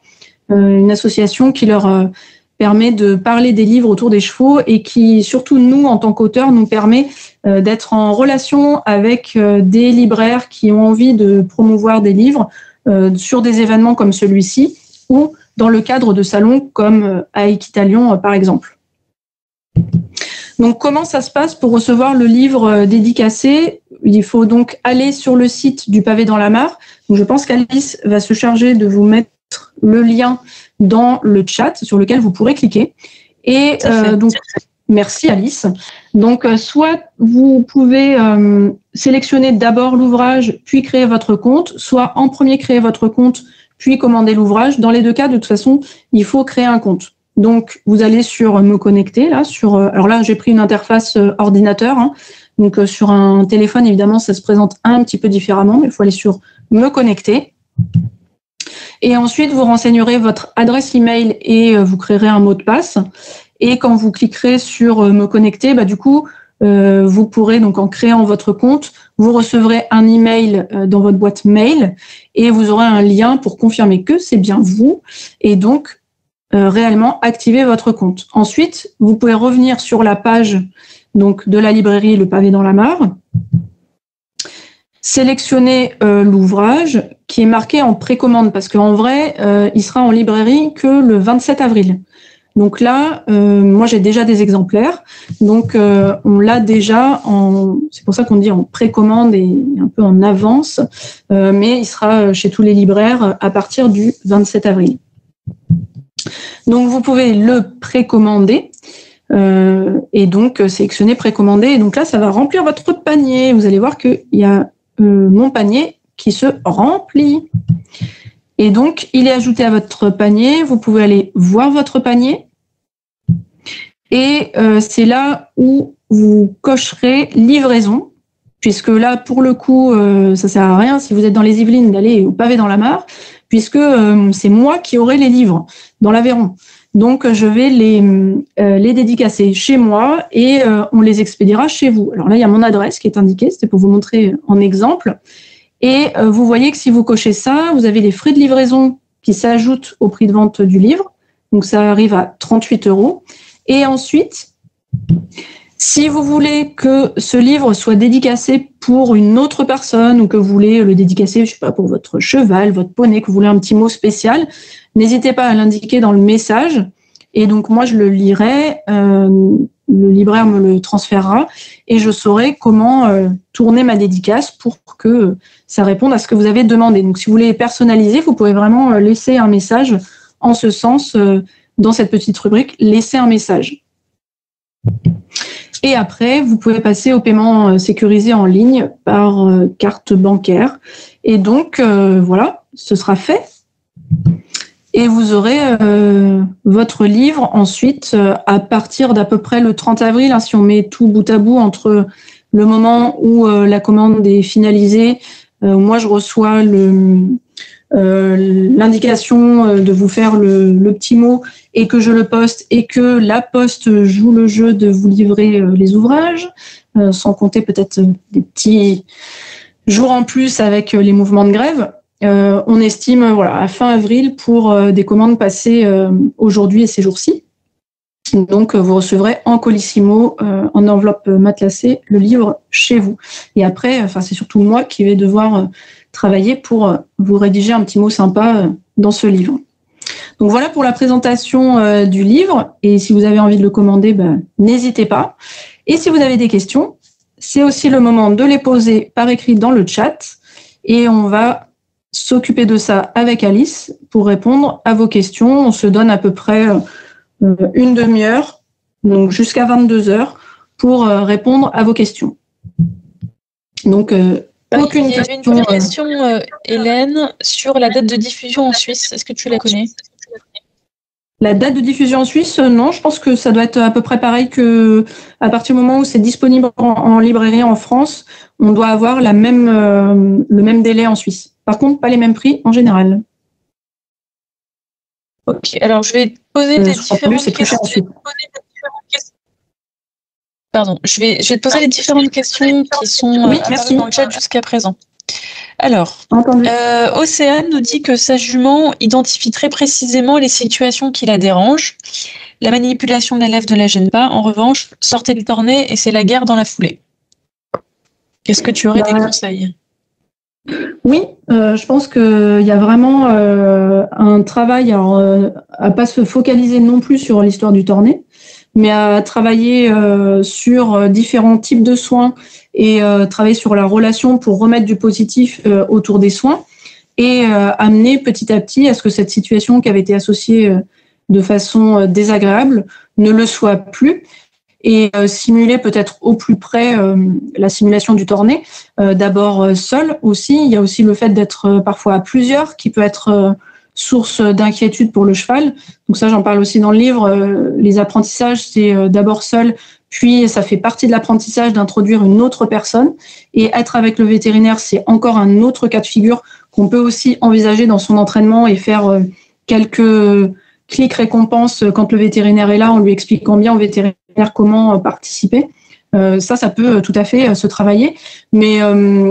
une association qui leur permet de parler des livres autour des chevaux et qui, surtout nous, en tant qu'auteurs, nous permet d'être en relation avec des libraires qui ont envie de promouvoir des livres sur des événements comme celui-ci ou dans le cadre de salons comme à Équitalion, par exemple. Donc, comment ça se passe pour recevoir le livre dédicacé? Il faut donc aller sur le site du Pavé dans la Mare. Donc, je pense qu'Alice va se charger de vous mettre le lien dans le chat sur lequel vous pourrez cliquer. Et donc, merci Alice. Donc, soit vous pouvez sélectionner d'abord l'ouvrage, puis créer votre compte, soit en premier créer votre compte, puis commander l'ouvrage. Dans les deux cas, de toute façon, il faut créer un compte. Donc, vous allez sur Me connecter. Là, alors là, j'ai pris une interface ordinateur. Hein. Donc, sur un téléphone, évidemment, ça se présente un petit peu différemment. Mais il faut aller sur Me connecter. Et ensuite, vous renseignerez votre adresse email et vous créerez un mot de passe. Et quand vous cliquerez sur Me connecter, du coup, vous pourrez, donc en créant votre compte, vous recevrez un email dans votre boîte mail et vous aurez un lien pour confirmer que c'est bien vous et donc réellement activer votre compte. Ensuite, vous pouvez revenir sur la page donc, de la librairie Le Pavé dans la Mare, sélectionner l'ouvrage qui est marqué en précommande parce qu'en vrai, il sera en librairie que le 27 avril. Donc là, moi j'ai déjà des exemplaires, donc on l'a déjà c'est pour ça qu'on dit en précommande et un peu en avance, mais il sera chez tous les libraires à partir du 27 avril. Donc vous pouvez le précommander et donc sélectionner précommander. Et donc là, ça va remplir votre panier. Vous allez voir qu'il y a mon panier qui se remplit. Et donc, il est ajouté à votre panier. Vous pouvez aller voir votre panier. Et c'est là où vous cocherez livraison, puisque là, pour le coup, ça sert à rien si vous êtes dans les Yvelines d'aller au Pavé dans la Mare, puisque c'est moi qui aurai les livres dans l'Aveyron. Donc, je vais les dédicacer chez moi et on les expédiera chez vous. Alors là, il y a mon adresse qui est indiquée, c'était pour vous montrer en exemple. Et vous voyez que si vous cochez ça, vous avez les frais de livraison qui s'ajoutent au prix de vente du livre. Donc, ça arrive à 38 €. Et ensuite, si vous voulez que ce livre soit dédicacé pour une autre personne ou que vous voulez le dédicacer, je sais pas, pour votre cheval, votre poney, que vous voulez un petit mot spécial, n'hésitez pas à l'indiquer dans le message. Et donc, moi, je le lirai, le libraire me le transférera et je saurai comment tourner ma dédicace pour que ça réponde à ce que vous avez demandé. Donc, si vous voulez personnaliser, vous pouvez vraiment laisser un message en ce sens dans cette petite rubrique « Laisser un message ». Et après, vous pouvez passer au paiement sécurisé en ligne par carte bancaire. Et donc, voilà, ce sera fait. Et vous aurez votre livre ensuite à partir d'à peu près le 30 avril, hein, si on met tout bout à bout entre le moment où la commande est finalisée, moi je reçois l'indication de vous faire le petit mot et que je le poste et que la poste joue le jeu de vous livrer les ouvrages, sans compter peut-être des petits jours en plus avec les mouvements de grève. On estime à fin avril pour des commandes passées aujourd'hui et ces jours-ci. Donc, vous recevrez en colissimo, en enveloppe matelassée, le livre chez vous. Et après, c'est surtout moi qui vais devoir travailler pour vous rédiger un petit mot sympa dans ce livre. Donc voilà pour la présentation du livre. Et si vous avez envie de le commander, n'hésitez pas. Et si vous avez des questions, c'est aussi le moment de les poser par écrit dans le chat. Et on va s'occuper de ça avec Alice pour répondre à vos questions. On se donne à peu près une demi-heure, donc jusqu'à 22h, pour répondre à vos questions. Donc, aucune question. Il y avait une première question, Hélène, sur la date de diffusion en Suisse. Est-ce que tu la connais ? La date de diffusion en Suisse, non, je pense que ça doit être à peu près pareil que à partir du moment où c'est disponible en librairie en France, on doit avoir le même délai en Suisse. Par contre, pas les mêmes prix en général. Ok, alors je vais te poser les différentes questions. Pardon, je vais te poser les différentes questions qui sont dans le chat jusqu'à présent. Alors, Océane nous dit que sa jument identifie très précisément les situations qui la dérangent. La manipulation de l'élève ne la gêne pas. En revanche, sortez le cornet et c'est la guerre dans la foulée. Qu'est-ce que tu aurais des conseils ? Oui, je pense qu'il y a vraiment un travail à pas se focaliser non plus sur l'histoire du Tornet, mais à travailler sur différents types de soins et travailler sur la relation pour remettre du positif autour des soins et amener petit à petit à ce que cette situation qui avait été associée de façon désagréable ne le soit plus et simuler peut-être au plus près la simulation du Tornet. D'abord seul aussi, il y a aussi le fait d'être parfois à plusieurs qui peut être source d'inquiétude pour le cheval. Donc ça, j'en parle aussi dans le livre. Les apprentissages, c'est d'abord seul, puis ça fait partie de l'apprentissage d'introduire une autre personne. Et être avec le vétérinaire, c'est encore un autre cas de figure qu'on peut aussi envisager dans son entraînement et faire quelques clics récompenses quand le vétérinaire est là, en lui expliquant bien au vétérinaire comment participer. Ça peut tout à fait se travailler, mais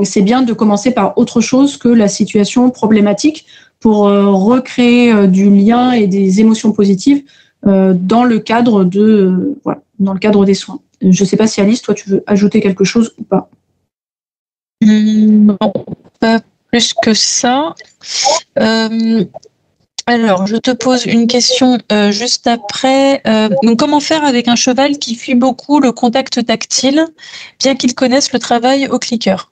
c'est bien de commencer par autre chose que la situation problématique pour recréer du lien et des émotions positives dans le cadre des soins. Je ne sais pas si Alice, toi, tu veux ajouter quelque chose ou pas. Non, pas plus que ça. Alors, je te pose une question juste après. Donc, comment faire avec un cheval qui fuit beaucoup le contact tactile, bien qu'il connaisse le travail au clicker ?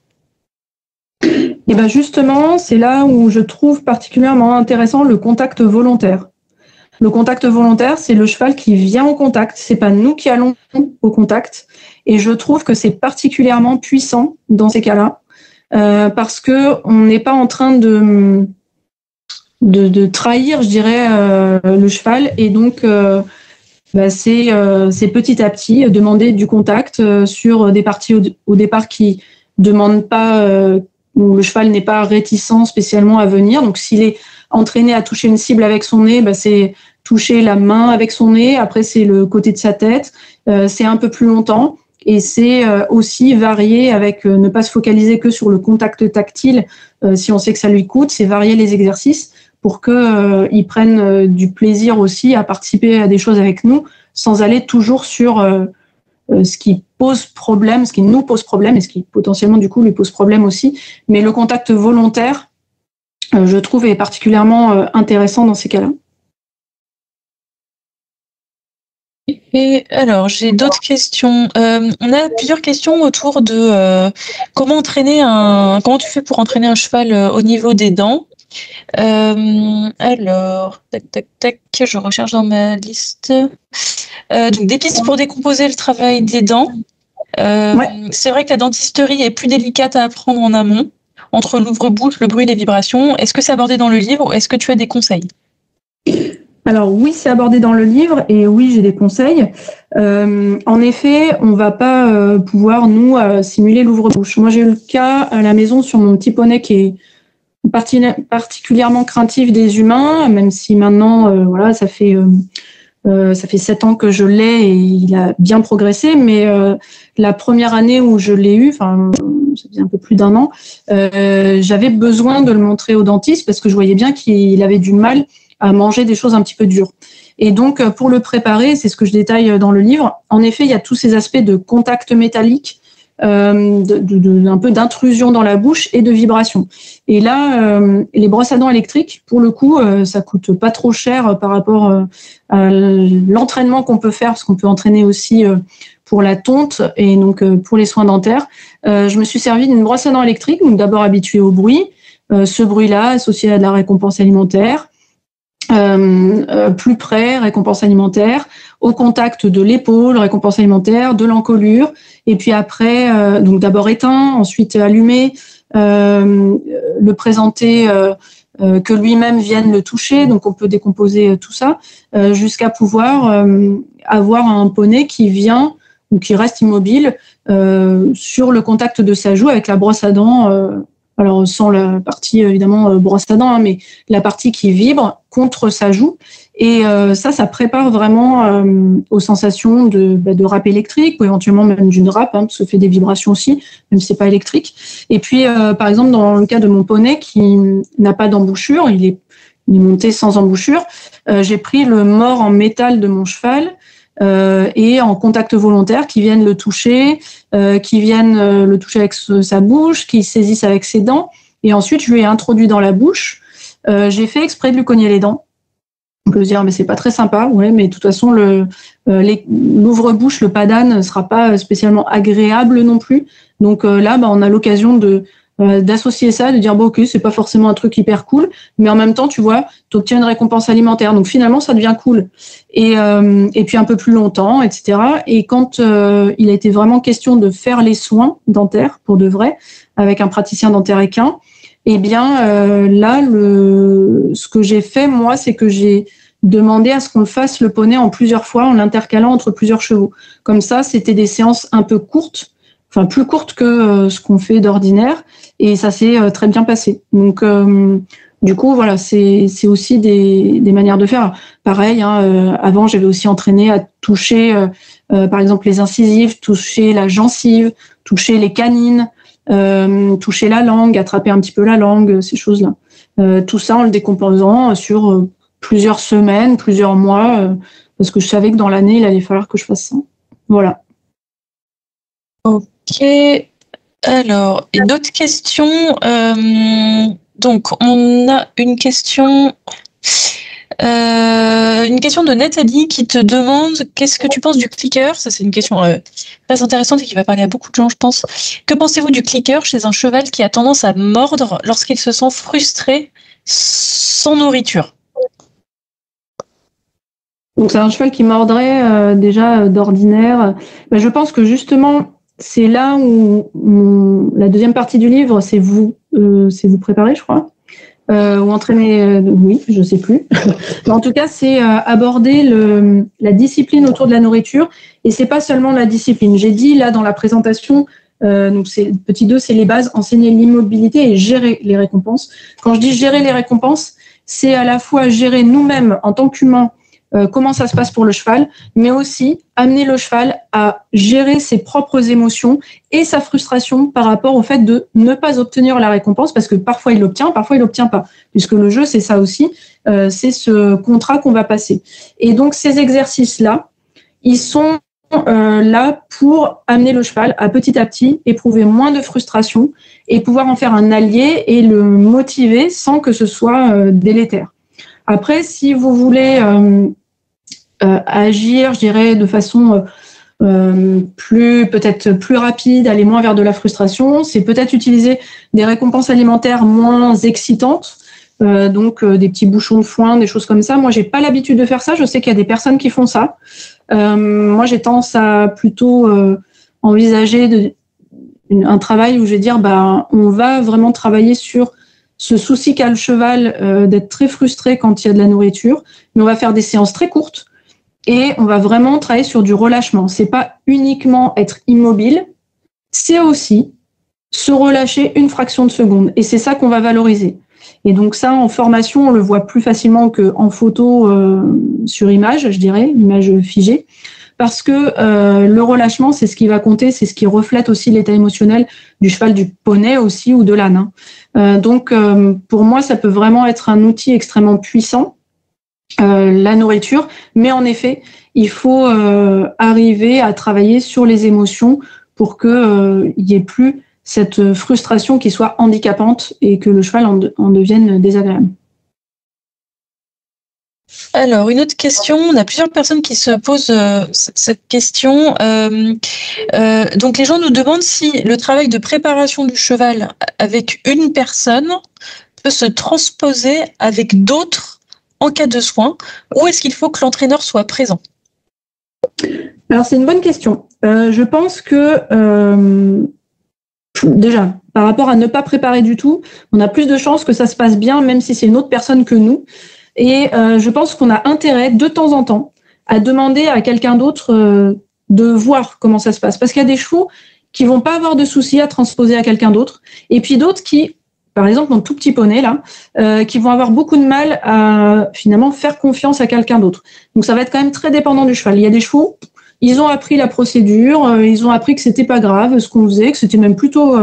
Et bien justement, c'est là où je trouve particulièrement intéressant le contact volontaire. Le contact volontaire, c'est le cheval qui vient au contact. C'est pas nous qui allons au contact. Et je trouve que c'est particulièrement puissant dans ces cas-là, parce que on n'est pas en train de trahir, je dirais, le cheval. Et donc, c'est petit à petit demander du contact sur des parties au départ qui demandent pas, où le cheval n'est pas réticent spécialement à venir. Donc, s'il est entraîné à toucher une cible avec son nez, c'est toucher la main avec son nez. Après, c'est le côté de sa tête. C'est un peu plus longtemps. Et c'est aussi varier avec ne pas se focaliser que sur le contact tactile. Si on sait que ça lui coûte, c'est varier les exercices pour qu'ils prennent du plaisir aussi à participer à des choses avec nous, sans aller toujours sur ce qui pose problème, ce qui nous pose problème et ce qui potentiellement du coup lui pose problème aussi. Mais le contact volontaire, je trouve, est particulièrement intéressant dans ces cas-là. Et alors, j'ai d'autres questions. On a plusieurs questions autour de comment tu fais pour entraîner un cheval au niveau des dents. Alors, tac, je recherche dans ma liste. Donc, des pistes pour décomposer le travail des dents. C'est vrai que la dentisterie est plus délicate à apprendre en amont, entre l'ouvre-bouche, le bruit et les vibrations. Est-ce que c'est abordé dans le livre ou est-ce que tu as des conseils ? Alors oui, c'est abordé dans le livre et oui, j'ai des conseils. En effet, on va pas pouvoir, nous, simuler l'ouvre-bouche. Moi, j'ai eu le cas à la maison sur mon petit poney qui est particulièrement craintif des humains, même si maintenant, ça fait 7 ans que je l'ai et il a bien progressé. Mais la première année où je l'ai eu, ça faisait un peu plus d'1 an, j'avais besoin de le montrer au dentiste parce que je voyais bien qu'il avait du mal à manger des choses un petit peu dures. Et donc, pour le préparer, c'est ce que je détaille dans le livre, en effet, il y a tous ces aspects de contact métallique un peu d'intrusion dans la bouche et de vibration. Et là, les brosses à dents électriques, pour le coup, ça coûte pas trop cher par rapport à l'entraînement qu'on peut faire, parce qu'on peut entraîner aussi pour la tonte et donc pour les soins dentaires. Je me suis servi d'une brosse à dents électrique, donc d'abord habituée au bruit, ce bruit-là associé à de la récompense alimentaire. Plus près, récompense alimentaire, au contact de l'épaule, récompense alimentaire, de l'encolure, et puis après, donc d'abord éteint, ensuite allumé, le présenter, que lui-même vienne le toucher, donc on peut décomposer tout ça, jusqu'à pouvoir avoir un poney qui vient ou qui reste immobile sur le contact de sa joue avec la brosse à dents. Alors sans la partie évidemment brosse à dents, hein, mais la partie qui vibre contre sa joue. Et ça prépare vraiment aux sensations de râpe électrique ou éventuellement même d'une râpe, hein, parce que ça fait des vibrations aussi, même si c'est pas électrique. Et puis par exemple dans le cas de mon poney qui n'a pas d'embouchure, il est monté sans embouchure, j'ai pris le mors en métal de mon cheval. Et en contact volontaire, qui viennent le toucher, qui viennent le toucher avec sa bouche, qui saisissent avec ses dents. Et ensuite, je lui ai introduit dans la bouche. J'ai fait exprès de lui cogner les dents. On peut se dire, mais c'est pas très sympa. Ouais, mais de toute façon, l'ouvre-bouche, le padane, ne sera pas spécialement agréable non plus. Donc là, on a l'occasion d'associer ça, de dire bon ok, c'est pas forcément un truc hyper cool, mais en même temps tu vois, tu obtiens une récompense alimentaire, donc finalement ça devient cool. Et puis un peu plus longtemps, etc. Et quand il a été vraiment question de faire les soins dentaires pour de vrai avec un praticien dentaire équin, eh bien là ce que j'ai fait moi, c'est que j'ai demandé à ce qu'on le fasse le poney en plusieurs fois, en l'intercalant entre plusieurs chevaux. Comme ça, c'était des séances un peu courtes, enfin plus courtes que ce qu'on fait d'ordinaire. Et ça s'est très bien passé. Donc, du coup, voilà, c'est aussi des manières de faire. Alors, pareil, hein, avant, j'avais aussi entraîné à toucher, par exemple, les incisives, toucher la gencive, toucher les canines, toucher la langue, attraper un petit peu la langue, ces choses-là. Tout ça en le décomposant sur plusieurs semaines, plusieurs mois, parce que je savais que dans l'année, il allait falloir que je fasse ça. Voilà. Ok. Alors, une autre question. Donc, on a une question de Nathalie qui te demande qu'est-ce que tu penses du clicker. Ça, c'est une question très intéressante et qui va parler à beaucoup de gens, je pense. Que pensez-vous du clicker chez un cheval qui a tendance à mordre lorsqu'il se sent frustré sans nourriture? Donc, c'est un cheval qui mordrait déjà d'ordinaire. Je pense que justement, c'est là où la deuxième partie du livre, c'est vous préparer, je crois, ou entraîner. Oui, je sais plus. Mais en tout cas, c'est aborder la discipline autour de la nourriture, et c'est pas seulement la discipline. J'ai dit là dans la présentation, donc c'est petit 2, c'est les bases, enseigner l'immobilité et gérer les récompenses. Quand je dis gérer les récompenses, c'est à la fois gérer nous-mêmes en tant qu'humains. Comment ça se passe pour le cheval, mais aussi amener le cheval à gérer ses propres émotions et sa frustration par rapport au fait de ne pas obtenir la récompense, parce que parfois il l'obtient, parfois il l'obtient pas, puisque le jeu c'est ça aussi, c'est ce contrat qu'on va passer. Et donc ces exercices-là, ils sont là pour amener le cheval à petit éprouver moins de frustration et pouvoir en faire un allié et le motiver sans que ce soit délétère. Après, si vous voulez agir, je dirais, de façon peut-être plus rapide, aller moins vers de la frustration, c'est peut-être utiliser des récompenses alimentaires moins excitantes, donc des petits bouchons de foin, des choses comme ça. Moi, j'ai pas l'habitude de faire ça. Je sais qu'il y a des personnes qui font ça. Moi, j'ai tendance à plutôt envisager un travail où je vais dire, on va vraiment travailler sur ce souci qu'a le cheval d'être très frustré quand il y a de la nourriture, mais on va faire des séances très courtes et on va vraiment travailler sur du relâchement. C'est pas uniquement être immobile, c'est aussi se relâcher une fraction de seconde, et c'est ça qu'on va valoriser. Et donc ça, en formation, on le voit plus facilement qu'en photo sur image, je dirais, image figée, parce que le relâchement, c'est ce qui va compter, c'est ce qui reflète aussi l'état émotionnel du cheval, du poney aussi, ou de l'âne. Donc, pour moi, ça peut vraiment être un outil extrêmement puissant, la nourriture, mais en effet, il faut arriver à travailler sur les émotions pour qu'il n'y ait plus cette frustration qui soit handicapante et que le cheval en devienne désagréable. Alors, une autre question. On a plusieurs personnes qui se posent cette question. Donc, les gens nous demandent si le travail de préparation du cheval avec une personne peut se transposer avec d'autres en cas de soins, ou est-ce qu'il faut que l'entraîneur soit présent? Alors, c'est une bonne question. Je pense que, déjà, par rapport à ne pas préparer du tout, on a plus de chances que ça se passe bien, même si c'est une autre personne que nous. Et je pense qu'on a intérêt, de temps en temps, à demander à quelqu'un d'autre de voir comment ça se passe. Parce qu'il y a des chevaux qui vont pas avoir de soucis à transposer à quelqu'un d'autre. Et puis d'autres qui, par exemple, mon tout petit poney, là, qui vont avoir beaucoup de mal à, finalement, faire confiance à quelqu'un d'autre. Donc, ça va être quand même très dépendant du cheval. Il y a des chevaux, ils ont appris la procédure, ils ont appris que c'était pas grave ce qu'on faisait, que c'était même plutôt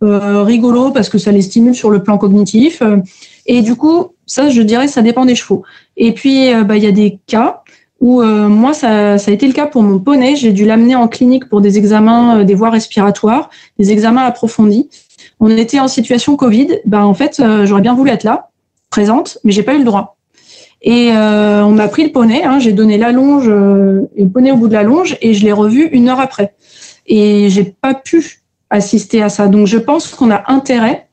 rigolo parce que ça les stimule sur le plan cognitif. Et du coup, ça, je dirais, ça dépend des chevaux. Et puis, il y a des cas où, moi, ça a été le cas pour mon poney. J'ai dû l'amener en clinique pour des examens des voies respiratoires, des examens approfondis. On était en situation Covid. En fait, j'aurais bien voulu être là, présente, mais j'ai pas eu le droit. Et on m'a pris le poney. J'ai donné la longe, et le poney au bout de la longe, et je l'ai revu 1 heure après. Et j'ai pas pu assister à ça. Donc, je pense qu'on a intérêt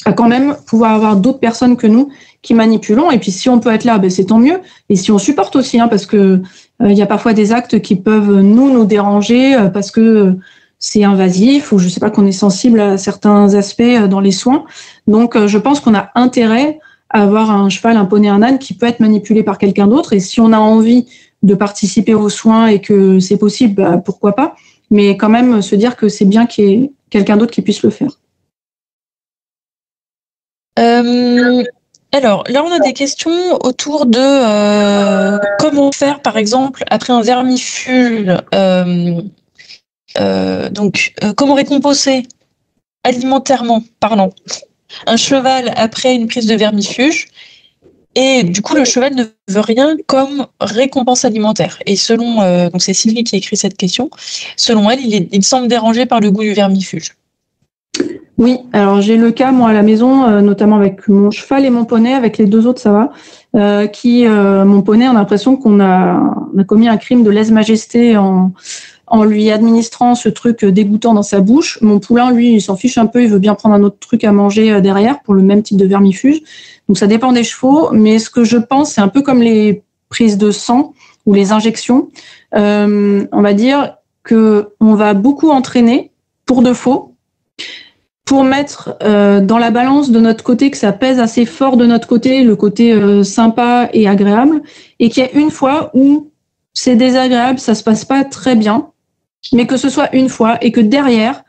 à quand même pouvoir avoir d'autres personnes que nous qui manipulons. Et puis, si on peut être là, c'est tant mieux. Et si on supporte aussi, parce que il y a parfois des actes qui peuvent nous déranger parce que c'est invasif ou je sais pas, qu'on est sensible à certains aspects dans les soins. Donc, je pense qu'on a intérêt à avoir un cheval, un poney, un âne qui peut être manipulé par quelqu'un d'autre. Et si on a envie de participer aux soins et que c'est possible, pourquoi pas. Mais quand même se dire que c'est bien qu'il y ait quelqu'un d'autre qui puisse le faire. Alors, là, on a des questions autour de comment faire, par exemple, après un vermifuge. Comment récompenser alimentairement parlant un cheval après une prise de vermifuge. Et du coup, le cheval ne veut rien comme récompense alimentaire. Et selon, donc c'est Sylvie qui a écrit cette question, selon elle, il semble dérangé par le goût du vermifuge. Oui, alors j'ai le cas, moi, à la maison, notamment avec mon cheval et mon poney, avec les 2 autres, ça va, mon poney, on a l'impression qu'on a commis un crime de lèse-majesté en lui administrant ce truc dégoûtant dans sa bouche. Mon poulain, lui, il s'en fiche un peu, il veut bien prendre un autre truc à manger derrière pour le même type de vermifuge. Donc ça dépend des chevaux, mais ce que je pense, c'est un peu comme les prises de sang ou les injections. On va dire que on va beaucoup entraîner pour de faux, pour mettre dans la balance de notre côté, que ça pèse assez fort de notre côté, le côté sympa et agréable, et qu'il y a une fois où c'est désagréable, ça se passe pas très bien, mais que ce soit une fois et que derrière,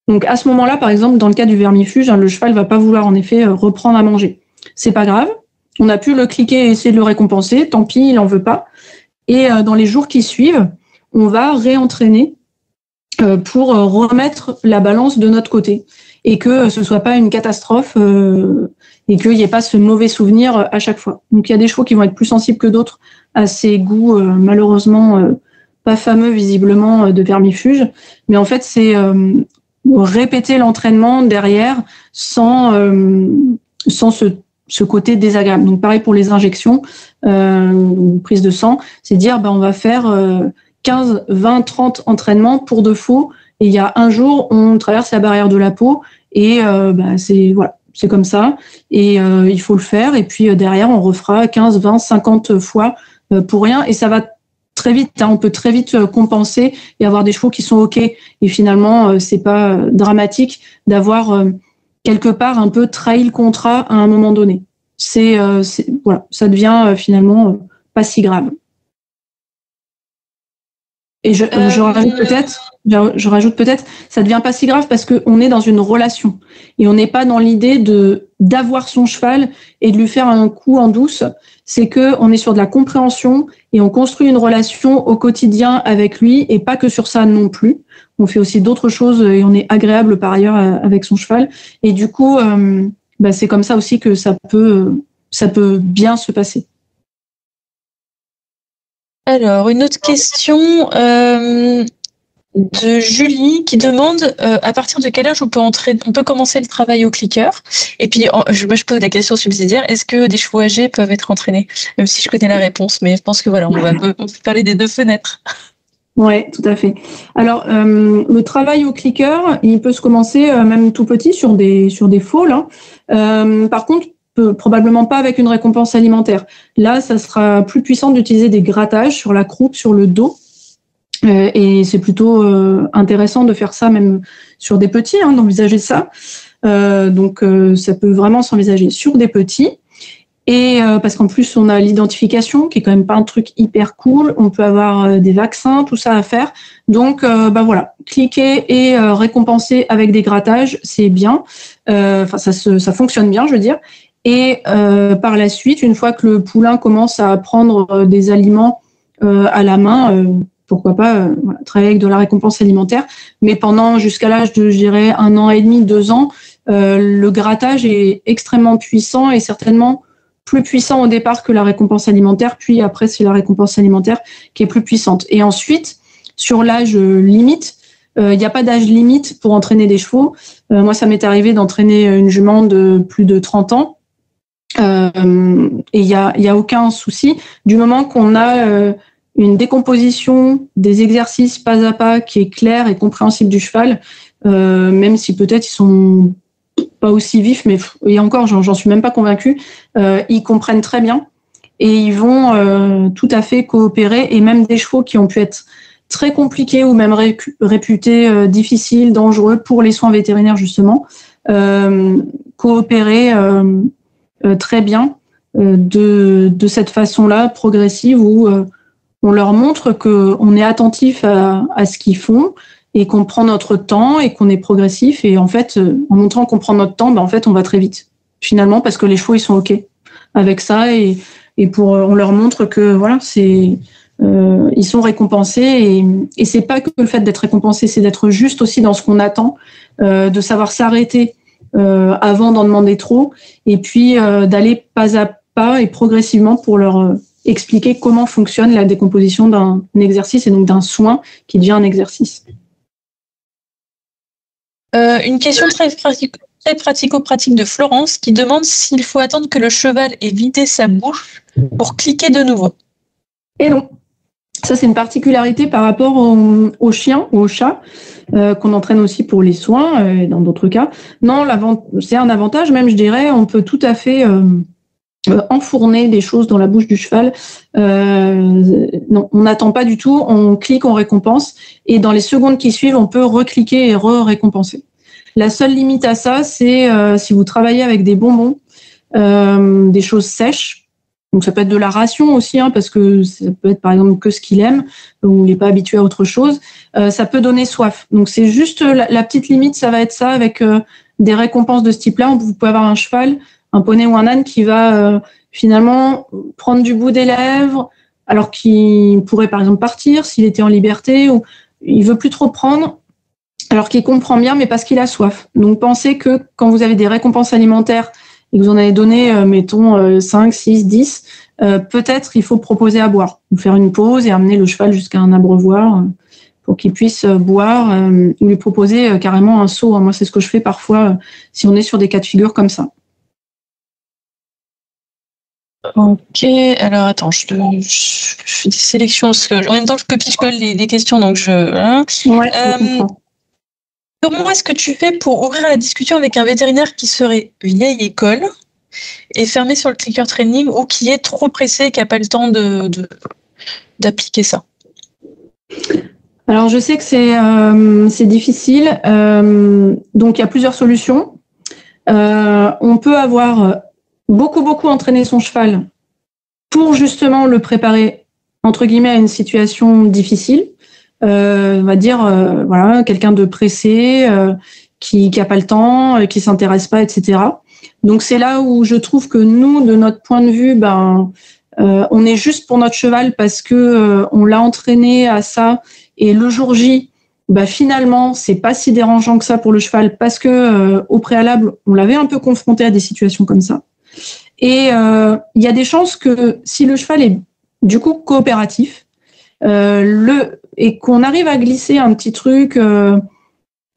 donc à ce moment-là, par exemple, dans le cas du vermifuge, le cheval va pas vouloir en effet reprendre à manger. C'est pas grave, on a pu le cliquer et essayer de le récompenser, tant pis, il en veut pas. Et dans les jours qui suivent, on va réentraîner pour remettre la balance de notre côté et que ce soit pas une catastrophe et qu'il n'y ait pas ce mauvais souvenir à chaque fois. Donc il y a des chevaux qui vont être plus sensibles que d'autres à ces goûts malheureusement pas fameux visiblement de vermifuge, mais en fait c'est répéter l'entraînement derrière sans ce côté désagréable. Donc pareil pour les injections, prise de sang, c'est dire on va faire 15, 20, 30 entraînements pour de faux, et il y a un jour on traverse la barrière de la peau et c'est comme ça, et il faut le faire, et puis derrière on refera 15, 20, 50 fois pour rien, et ça va très vite, on peut très vite compenser et avoir des chevaux qui sont OK, et finalement c'est pas dramatique d'avoir quelque part un peu trahi le contrat à un moment donné. Voilà, ça devient finalement pas si grave. Et je rajoute peut-être, ça devient pas si grave parce qu'on est dans une relation et on n'est pas dans l'idée d'avoir son cheval et de lui faire un coup en douce. C'est que on est sur de la compréhension et on construit une relation au quotidien avec lui, et pas que sur ça non plus. On fait aussi d'autres choses et on est agréable par ailleurs avec son cheval. Et du coup, c'est comme ça aussi que ça peut bien se passer. Alors, une autre question. de Julie qui demande à partir de quel âge on peut commencer le travail au clicker. Et puis je pose la question subsidiaire, est-ce que des chevaux âgés peuvent être entraînés? Même si je connais la réponse, mais je pense que voilà, on peut parler des deux fenêtres. Oui, tout à fait. Alors, le travail au clicker, il peut se commencer même tout petit sur des foals. Par contre, probablement pas avec une récompense alimentaire. Là, ça sera plus puissant d'utiliser des grattages sur la croupe, sur le dos. Et c'est plutôt intéressant de faire ça même sur des petits, d'envisager ça. Donc, ça peut vraiment s'envisager sur des petits. Et parce qu'en plus, on a l'identification qui est quand même pas un truc hyper cool. On peut avoir des vaccins, tout ça à faire. Donc, voilà, cliquer et récompenser avec des grattages, c'est bien. Ça fonctionne bien, je veux dire. Et par la suite, une fois que le poulain commence à prendre des aliments à la main, pourquoi pas travailler avec de la récompense alimentaire. Mais jusqu'à l'âge de, je dirais, 1 an et demi, 2 ans, le grattage est extrêmement puissant et certainement plus puissant au départ que la récompense alimentaire, puis après c'est la récompense alimentaire qui est plus puissante. Et ensuite, sur l'âge limite, il n'y a pas d'âge limite pour entraîner des chevaux. Moi, ça m'est arrivé d'entraîner une jument de plus de 30 ans. Et il y a aucun souci du moment qu'on a une décomposition des exercices pas à pas qui est claire et compréhensible du cheval, même si peut-être ils sont pas aussi vifs, mais et encore, j'en suis même pas convaincue. Ils comprennent très bien et ils vont tout à fait coopérer. Et même des chevaux qui ont pu être très compliqués ou même réputés difficiles, dangereux pour les soins vétérinaires justement, coopérer très bien de cette façon-là, progressive, où on leur montre qu'on est attentif à ce qu'ils font et qu'on prend notre temps et qu'on est progressif. Et en fait, en montrant qu'on prend notre temps, en fait, on va très vite, finalement, parce que les chevaux, ils sont OK avec ça. Et on leur montre que, voilà, ils sont récompensés. Et c'est pas que le fait d'être récompensé, c'est d'être juste aussi dans ce qu'on attend, de savoir s'arrêter avant d'en demander trop, et puis d'aller pas à pas et progressivement pour leur expliquer comment fonctionne la décomposition d'un exercice et donc d'un soin qui devient un exercice. Une question très pratico-pratique de Florence qui demande s'il faut attendre que le cheval ait vidé sa bouche pour cliquer de nouveau. Et non. Ça, c'est une particularité par rapport aux chiens ou aux chats qu'on entraîne aussi pour les soins et dans d'autres cas. Non, c'est un avantage, même je dirais, on peut tout à fait enfourner des choses dans la bouche du cheval. Non, on n'attend pas du tout, on clique, on récompense et dans les secondes qui suivent, on peut recliquer et récompenser. La seule limite à ça, c'est si vous travaillez avec des bonbons, des choses sèches. Donc ça peut être de la ration aussi, parce que ça peut être par exemple que ce qu'il aime, ou il n'est pas habitué à autre chose. Ça peut donner soif. Donc c'est juste la petite limite, ça va être ça avec des récompenses de ce type-là. Vous pouvez avoir un cheval, un poney ou un âne qui va finalement prendre du bout des lèvres, alors qu'il pourrait par exemple partir s'il était en liberté, ou il veut plus trop prendre, alors qu'il comprend bien, mais parce qu'il a soif. Donc pensez que quand vous avez des récompenses alimentaires et que vous en avez donné, mettons, 5, 6, 10, peut-être il faut proposer à boire, ou faire une pause et amener le cheval jusqu'à un abreuvoir pour qu'il puisse boire, ou lui proposer carrément un seau. Moi, c'est ce que je fais parfois si on est sur des cas de figure comme ça. Ok, alors attends, je fais des sélections, parce que en même temps je copie-colle les questions, donc je... Ouais, comment est-ce que tu fais pour ouvrir la discussion avec un vétérinaire qui serait vieille école et fermé sur le clicker training, ou qui est trop pressé et qui n'a pas le temps d'appliquer ça? Alors je sais que c'est difficile, donc il y a plusieurs solutions. On peut avoir beaucoup entraîné son cheval pour justement le préparer entre guillemets à une situation difficile. On va dire voilà, quelqu'un de pressé, qui a pas le temps, qui s'intéresse pas, etc. Donc c'est là où je trouve que nous, de notre point de vue, on est juste pour notre cheval parce que on l'a entraîné à ça, et le jour J, finalement, c'est pas si dérangeant que ça pour le cheval parce que au préalable, on l'avait un peu confronté à des situations comme ça. Et il y a des chances que si le cheval est du coup coopératif, et qu'on arrive à glisser un petit truc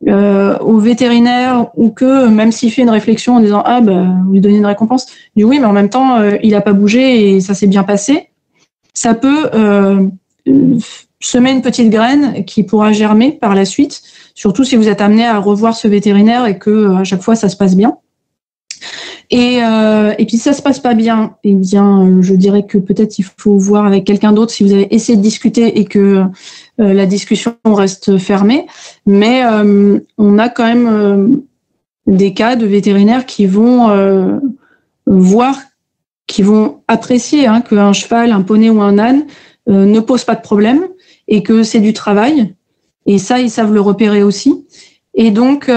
au vétérinaire, ou que même s'il fait une réflexion en disant vous lui donnez une récompense, je dis oui, mais en même temps il a pas bougé et ça s'est bien passé, ça peut semer une petite graine qui pourra germer par la suite, surtout si vous êtes amené à revoir ce vétérinaire et que à chaque fois ça se passe bien. Et puis si ça se passe pas bien, eh bien je dirais que peut-être il faut voir avec quelqu'un d'autre si vous avez essayé de discuter et que la discussion reste fermée. Mais on a quand même des cas de vétérinaires qui vont voir, qui vont apprécier qu'un cheval, un poney ou un âne ne pose pas de problème et que c'est du travail. Et ça, ils savent le repérer aussi. Et donc,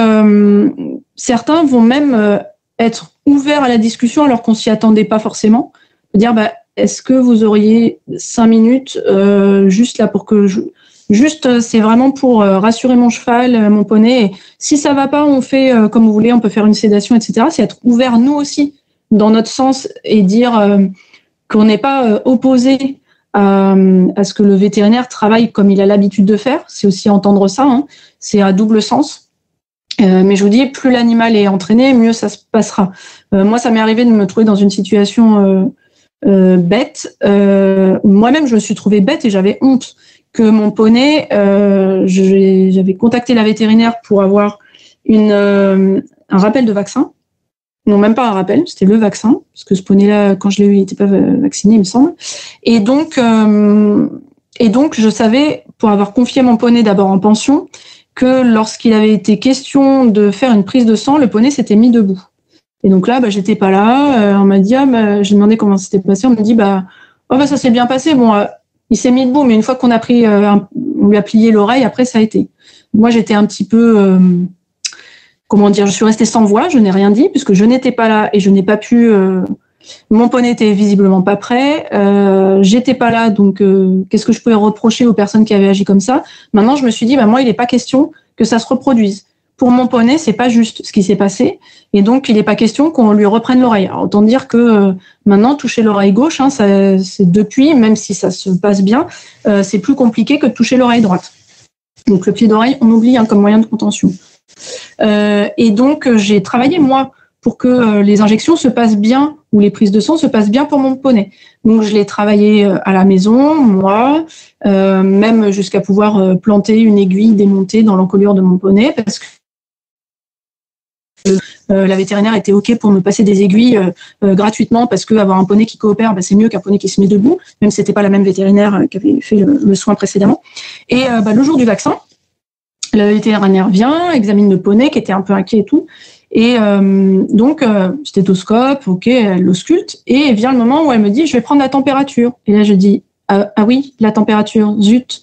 certains vont même être ouverts à la discussion alors qu'on s'y attendait pas forcément. Dire, est-ce que vous auriez 5 minutes juste là pour que c'est vraiment pour rassurer mon cheval, mon poney. Et si ça va pas, on fait comme vous voulez, on peut faire une sédation, etc. C'est être ouvert nous aussi dans notre sens et dire qu'on n'est pas opposé à ce que le vétérinaire travaille comme il a l'habitude de faire. C'est aussi entendre ça. C'est à double sens. Mais je vous dis, plus l'animal est entraîné, mieux ça se passera. Moi, ça m'est arrivé de me trouver dans une situation bête. Moi-même, je me suis trouvée bête et j'avais honte que mon poney, j'avais contacté la vétérinaire pour avoir un rappel de vaccin. Non, même pas un rappel, c'était le vaccin, parce que ce poney-là, quand je l'ai eu, il n'était pas vacciné, il me semble. Et donc, je savais, pour avoir confié mon poney d'abord en pension, que lorsqu'il avait été question de faire une prise de sang, le poney s'était mis debout. Et donc là, j'étais pas là. On m'a dit, j'ai demandé comment c'était passé. On m'a dit, ça s'est bien passé. Bon, il s'est mis debout, mais une fois qu'on a pris, on lui a plié l'oreille, après ça a été. Moi, j'étais un petit peu, je suis restée sans voix. Je n'ai rien dit puisque je n'étais pas là et je n'ai pas pu. Mon poney était visiblement pas prêt. J'étais pas là, donc qu'est-ce que je pouvais reprocher aux personnes qui avaient agi comme ça? Maintenant, je me suis dit, moi, il n'est pas question que ça se reproduise. Pour mon poney, c'est pas juste ce qui s'est passé, et donc il n'est pas question qu'on lui reprenne l'oreille. Alors, autant dire que maintenant, toucher l'oreille gauche, c'est depuis, même si ça se passe bien, c'est plus compliqué que de toucher l'oreille droite. Donc le pied d'oreille, on oublie comme moyen de contention. Et donc j'ai travaillé moi pour que les injections se passent bien ou les prises de sang se passent bien pour mon poney. Donc je l'ai travaillé à la maison, moi, même jusqu'à pouvoir planter une aiguille démontée dans l'encolure de mon poney parce que la vétérinaire était OK pour me passer des aiguilles gratuitement parce qu'avoir un poney qui coopère, c'est mieux qu'un poney qui se met debout, même si c'était pas la même vétérinaire qui avait fait le soin précédemment. Et le jour du vaccin, le vétérinaire vient, examine le poney qui était un peu inquiet et tout. Et donc, stéthoscope, OK, elle l'ausculte. Et vient le moment où elle me dit, je vais prendre la température. Et là, je dis, ah oui, la température, zut,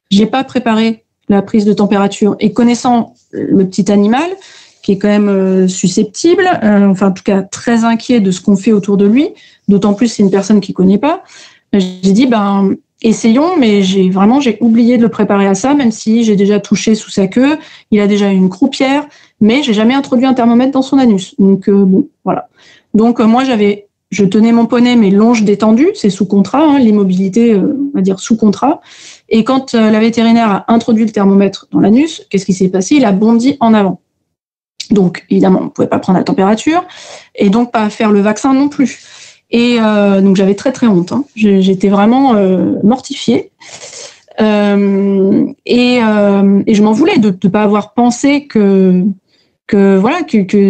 j'ai pas préparé la prise de température. Et connaissant le petit animal, qui est quand même susceptible, en tout cas très inquiet de ce qu'on fait autour de lui, d'autant plus c'est une personne qu'il connaît pas, j'ai dit, essayons, mais j'ai oublié de le préparer à ça, même si j'ai déjà touché sous sa queue, il a déjà eu une croupière, mais j'ai jamais introduit un thermomètre dans son anus. Donc voilà. Donc moi je tenais mon poney mais longe détendue, c'est sous contrat, l'immobilité, on va dire sous contrat. Et quand la vétérinaire a introduit le thermomètre dans l'anus, qu'est-ce qui s'est passé? Il a bondi en avant. Donc évidemment, on ne pouvait pas prendre la température et donc pas faire le vaccin non plus. Et donc j'avais très très honte. J'étais vraiment mortifiée. Et je m'en voulais de ne pas avoir pensé que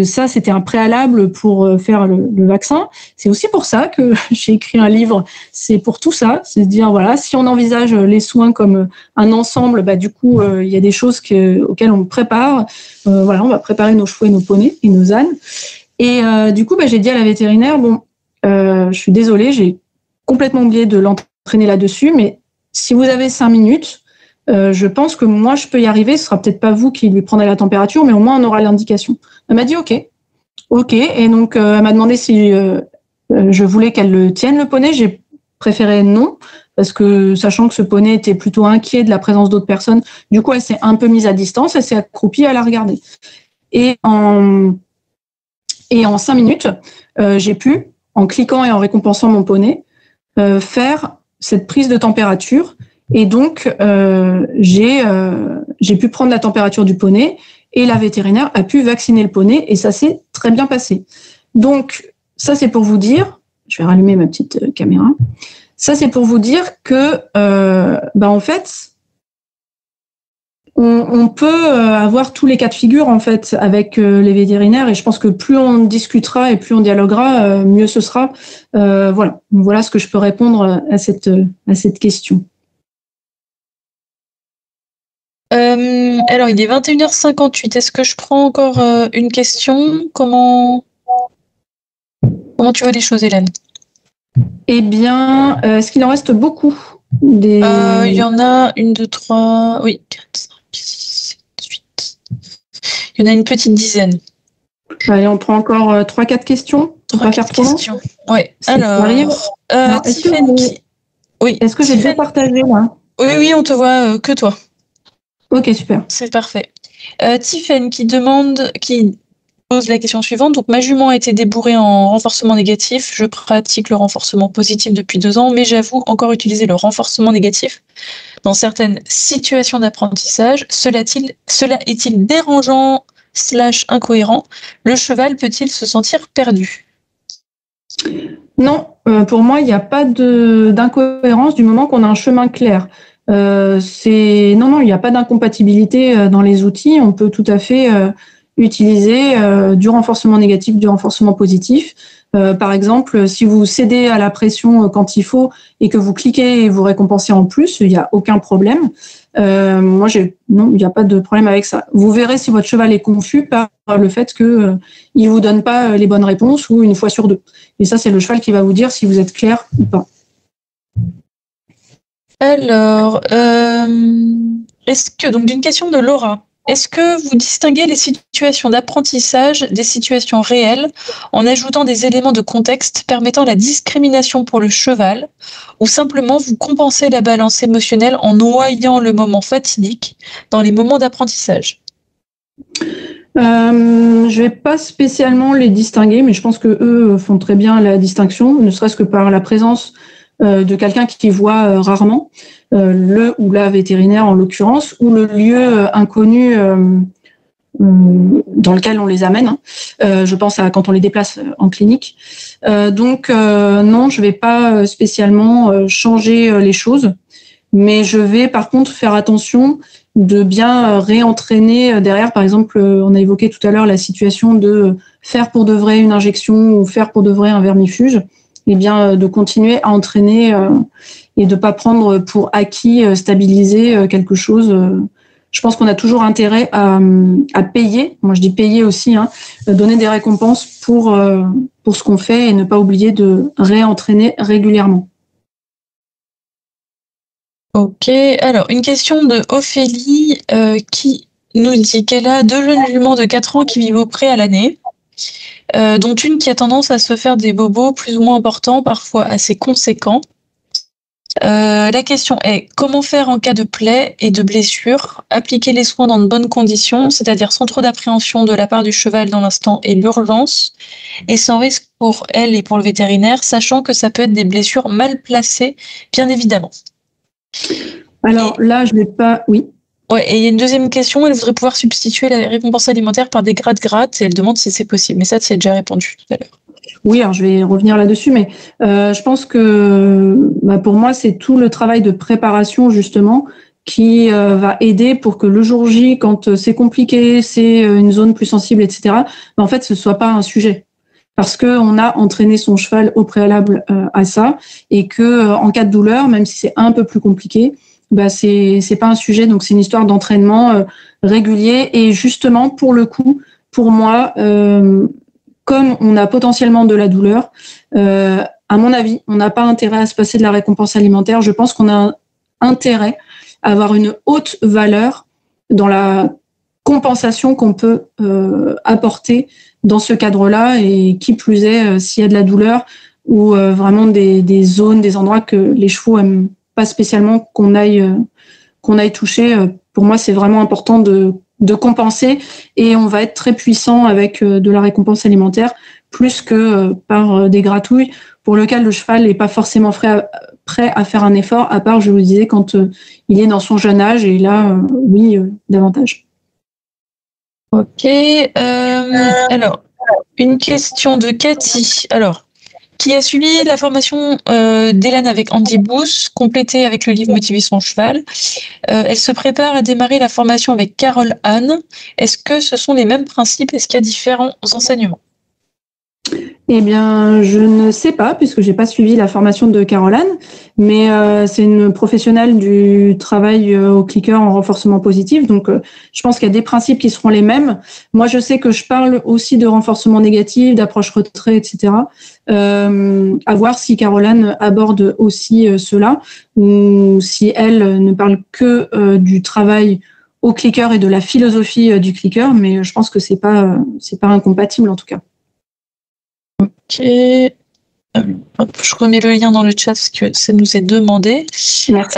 ça c'était un préalable pour faire le vaccin. C'est aussi pour ça que j'ai écrit un livre. C'est pour tout ça, c'est de dire voilà, si on envisage les soins comme un ensemble, du coup il y a des choses auxquelles on prépare. On va préparer nos chevaux et nos poneys et nos ânes. Et du coup j'ai dit à la vétérinaire je suis désolée, j'ai complètement oublié de l'entraîner là-dessus, mais si vous avez 5 minutes, je pense que moi, je peux y arriver. Ce sera peut-être pas vous qui lui prendrez la température, mais au moins, on aura l'indication. Elle m'a dit OK. Et donc, elle m'a demandé si je voulais qu'elle le tienne, le poney. J'ai préféré non, parce que sachant que ce poney était plutôt inquiet de la présence d'autres personnes, du coup, elle s'est un peu mise à distance, elle s'est accroupie, elle a regardé. Et en 5 minutes, j'ai pu, en cliquant et en récompensant mon poney, faire cette prise de température Et donc, j'ai pu prendre la température du poney et la vétérinaire a pu vacciner le poney et ça s'est très bien passé. Donc, ça, c'est pour vous dire, je vais rallumer ma petite caméra, ça, c'est pour vous dire que, en fait, on peut avoir tous les cas de figure en fait avec les vétérinaires et je pense que plus on discutera et plus on dialoguera, mieux ce sera. Voilà ce que je peux répondre à cette question. Alors, il est 21h58. Est-ce que je prends encore une question ? Comment tu vois les choses, Hélène ? Eh bien, est-ce qu'il en reste beaucoup ? Il y en a 1, 2, 3, oui, 4, 5, 6, 7, 8. Il y en a une petite dizaine. Allez, on prend encore 3-4 questions. 3-4 questions. Oui. Alors, Tiffany. Oui. Est-ce que j'ai bien partagé là ? Oui, on te voit que toi. Ok, super. C'est parfait. Tiffany qui pose la question suivante. Donc, ma jument a été débourrée en renforcement négatif. Je pratique le renforcement positif depuis 2 ans, mais j'avoue encore utiliser le renforcement négatif dans certaines situations d'apprentissage. Cela est-il dérangeant / incohérent ? Le cheval peut-il se sentir perdu ? Non, pour moi, il n'y a pas d'incohérence du moment qu'on a un chemin clair. Non, il n'y a pas d'incompatibilité dans les outils. On peut tout à fait utiliser du renforcement négatif, du renforcement positif. Par exemple, si vous cédez à la pression quand il faut et que vous cliquez et vous récompensez en plus, il n'y a aucun problème. Non, il n'y a pas de problème avec ça. Vous verrez si votre cheval est confus par le fait que il vous donne pas les bonnes réponses ou une fois sur 2. Et ça, c'est le cheval qui va vous dire si vous êtes clair ou pas. Alors, d'une question de Laura, est-ce que vous distinguez les situations d'apprentissage des situations réelles en ajoutant des éléments de contexte permettant la discrimination pour le cheval ou simplement vous compensez la balance émotionnelle en noyant le moment fatidique dans les moments d'apprentissage ? Je vais pas spécialement les distinguer, mais je pense que eux font très bien la distinction, ne serait-ce que par la présence de quelqu'un qui voit rarement, le ou la vétérinaire en l'occurrence, ou le lieu inconnu dans lequel on les amène. Je pense à quand on les déplace en clinique. Non, je vais pas spécialement changer les choses, mais je vais par contre faire attention de bien réentraîner derrière. Par exemple, on a évoqué tout à l'heure la situation de faire pour de vrai une injection ou faire pour de vrai un vermifuge. Eh bien, de continuer à entraîner et de pas prendre pour acquis, stabiliser quelque chose. Je pense qu'on a toujours intérêt à payer. Moi, je dis payer aussi, donner des récompenses pour ce qu'on fait et ne pas oublier de réentraîner régulièrement. Ok, alors une question de Ophélie qui nous dit qu'elle a 2 jeunes juments de 4 ans qui vivent au pré à l'année. Dont une qui a tendance à se faire des bobos plus ou moins importants, parfois assez conséquents. La question est, comment faire en cas de plaie et de blessure ? Appliquer les soins dans de bonnes conditions, c'est-à-dire sans trop d'appréhension de la part du cheval dans l'instant et l'urgence, et sans risque pour elle et pour le vétérinaire, sachant que ça peut être des blessures mal placées, bien évidemment. Alors là, je ne vais pas... Oui. Ouais, et il y a une deuxième question, elle voudrait pouvoir substituer la récompense alimentaire par des gratte-gratte et elle demande si c'est possible. Mais ça, tu y as déjà répondu tout à l'heure. Oui, alors je vais revenir là-dessus, mais je pense que pour moi, c'est tout le travail de préparation justement qui va aider pour que le jour J, quand c'est compliqué, c'est une zone plus sensible, etc., en fait, ce ne soit pas un sujet. Parce qu'on a entraîné son cheval au préalable à ça et que en cas de douleur, même si c'est un peu plus compliqué, c'est pas un sujet, donc c'est une histoire d'entraînement régulier et justement pour le coup, pour moi, comme on a potentiellement de la douleur, à mon avis, on n'a pas intérêt à se passer de la récompense alimentaire. Je pense qu'on a intérêt à avoir une haute valeur dans la compensation qu'on peut apporter dans ce cadre-là et qui plus est, s'il y a de la douleur ou vraiment des zones, des endroits que les chevaux aiment pas spécialement qu'on aille toucher. Pour moi, c'est vraiment important de compenser et on va être très puissant avec de la récompense alimentaire plus que par des gratouilles pour lequel le cheval n'est pas forcément prêt prêt à faire un effort, à part, je vous disais, quand il est dans son jeune âge, et là, oui, davantage. Ok. Alors, une question de Cathy. Alors, qui a suivi la formation d'Hélène avec Andy Booth, complétée avec le livre Motiver son cheval. Elle se prépare à démarrer la formation avec Carole Anne. Est-ce que ce sont les mêmes principes? Est-ce qu'il y a différents enseignements? Eh bien, je ne sais pas, puisque j'ai pas suivi la formation de Caroline, mais c'est une professionnelle du travail au clicker en renforcement positif, donc je pense qu'il y a des principes qui seront les mêmes. Moi, je sais que je parle aussi de renforcement négatif, d'approche retrait, etc. À voir si Caroline aborde aussi cela, ou si elle ne parle que du travail au clicker et de la philosophie du clicker, mais je pense que c'est pas incompatible en tout cas. Ok. Hop, je remets le lien dans le chat parce que ça nous est demandé. Merci.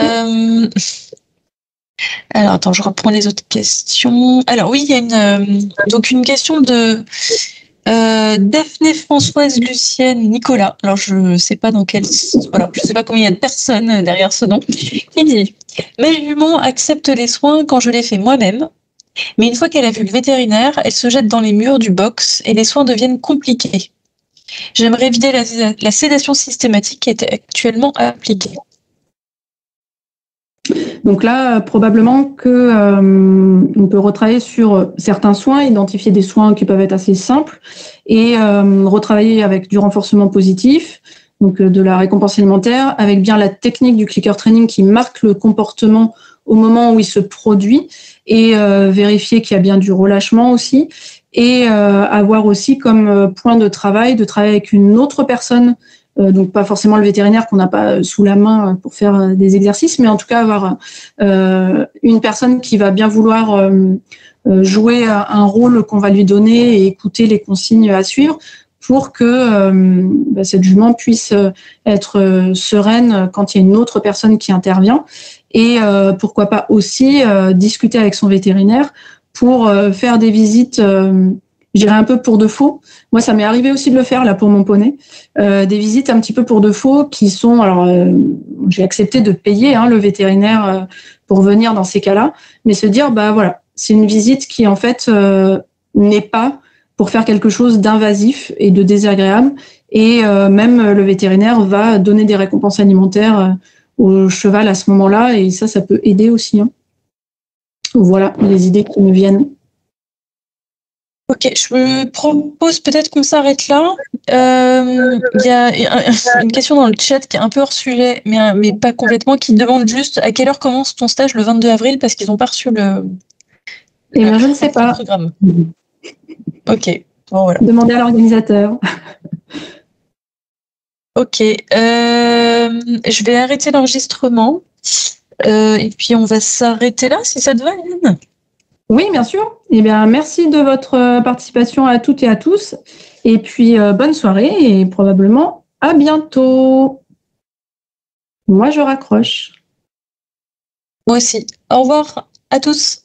Alors, attends, je reprends les autres questions. Alors, oui, il y a une question de Daphné Françoise Lucienne Nicolas. Alors, je sais pas je sais pas combien il y a de personnes derrière ce nom. Qui dit: mes juments acceptent les soins quand je les fais moi-même, mais une fois qu'elle a vu le vétérinaire, elle se jette dans les murs du box et les soins deviennent compliqués. J'aimerais éviter la sédation systématique qui est actuellement appliquée. Donc là, probablement que on peut retravailler sur certains soins, identifier des soins qui peuvent être assez simples et retravailler avec du renforcement positif, donc de la récompense alimentaire, avec bien la technique du clicker training qui marque le comportement au moment où il se produit et vérifier qu'il y a bien du relâchement aussi et avoir aussi comme point de travail avec une autre personne. Donc pas forcément le vétérinaire qu'on n'a pas sous la main pour faire des exercices, mais en tout cas avoir une personne qui va bien vouloir jouer un rôle qu'on va lui donner et écouter les consignes à suivre pour que cette jument puisse être sereine quand il y a une autre personne qui intervient et pourquoi pas aussi discuter avec son vétérinaire pour faire des visites je dirais un peu pour de faux. Moi, ça m'est arrivé aussi de le faire là pour mon poney. Des visites un petit peu pour de faux qui sont. Alors, j'ai accepté de payer le vétérinaire pour venir dans ces cas-là, mais se dire bah voilà, c'est une visite qui en fait n'est pas pour faire quelque chose d'invasif et de désagréable. Et même le vétérinaire va donner des récompenses alimentaires au cheval à ce moment-là, et ça peut aider aussi. Voilà les idées qui me viennent. Ok, je me propose peut-être qu'on s'arrête là. Il y a une question dans le chat qui est un peu hors sujet, mais pas complètement, qui demande juste à quelle heure commence ton stage le 22 avril parce qu'ils n'ont pas reçu Eh bien, je ne sais pas. Programme. Ok, bon voilà. Demandez à l'organisateur. Ok, je vais arrêter l'enregistrement et puis on va s'arrêter là si ça te va, Hélène. Oui, bien sûr. Eh bien, merci de votre participation à toutes et à tous. Et puis, bonne soirée et probablement à bientôt. Moi, je raccroche. Moi aussi. Au revoir à tous.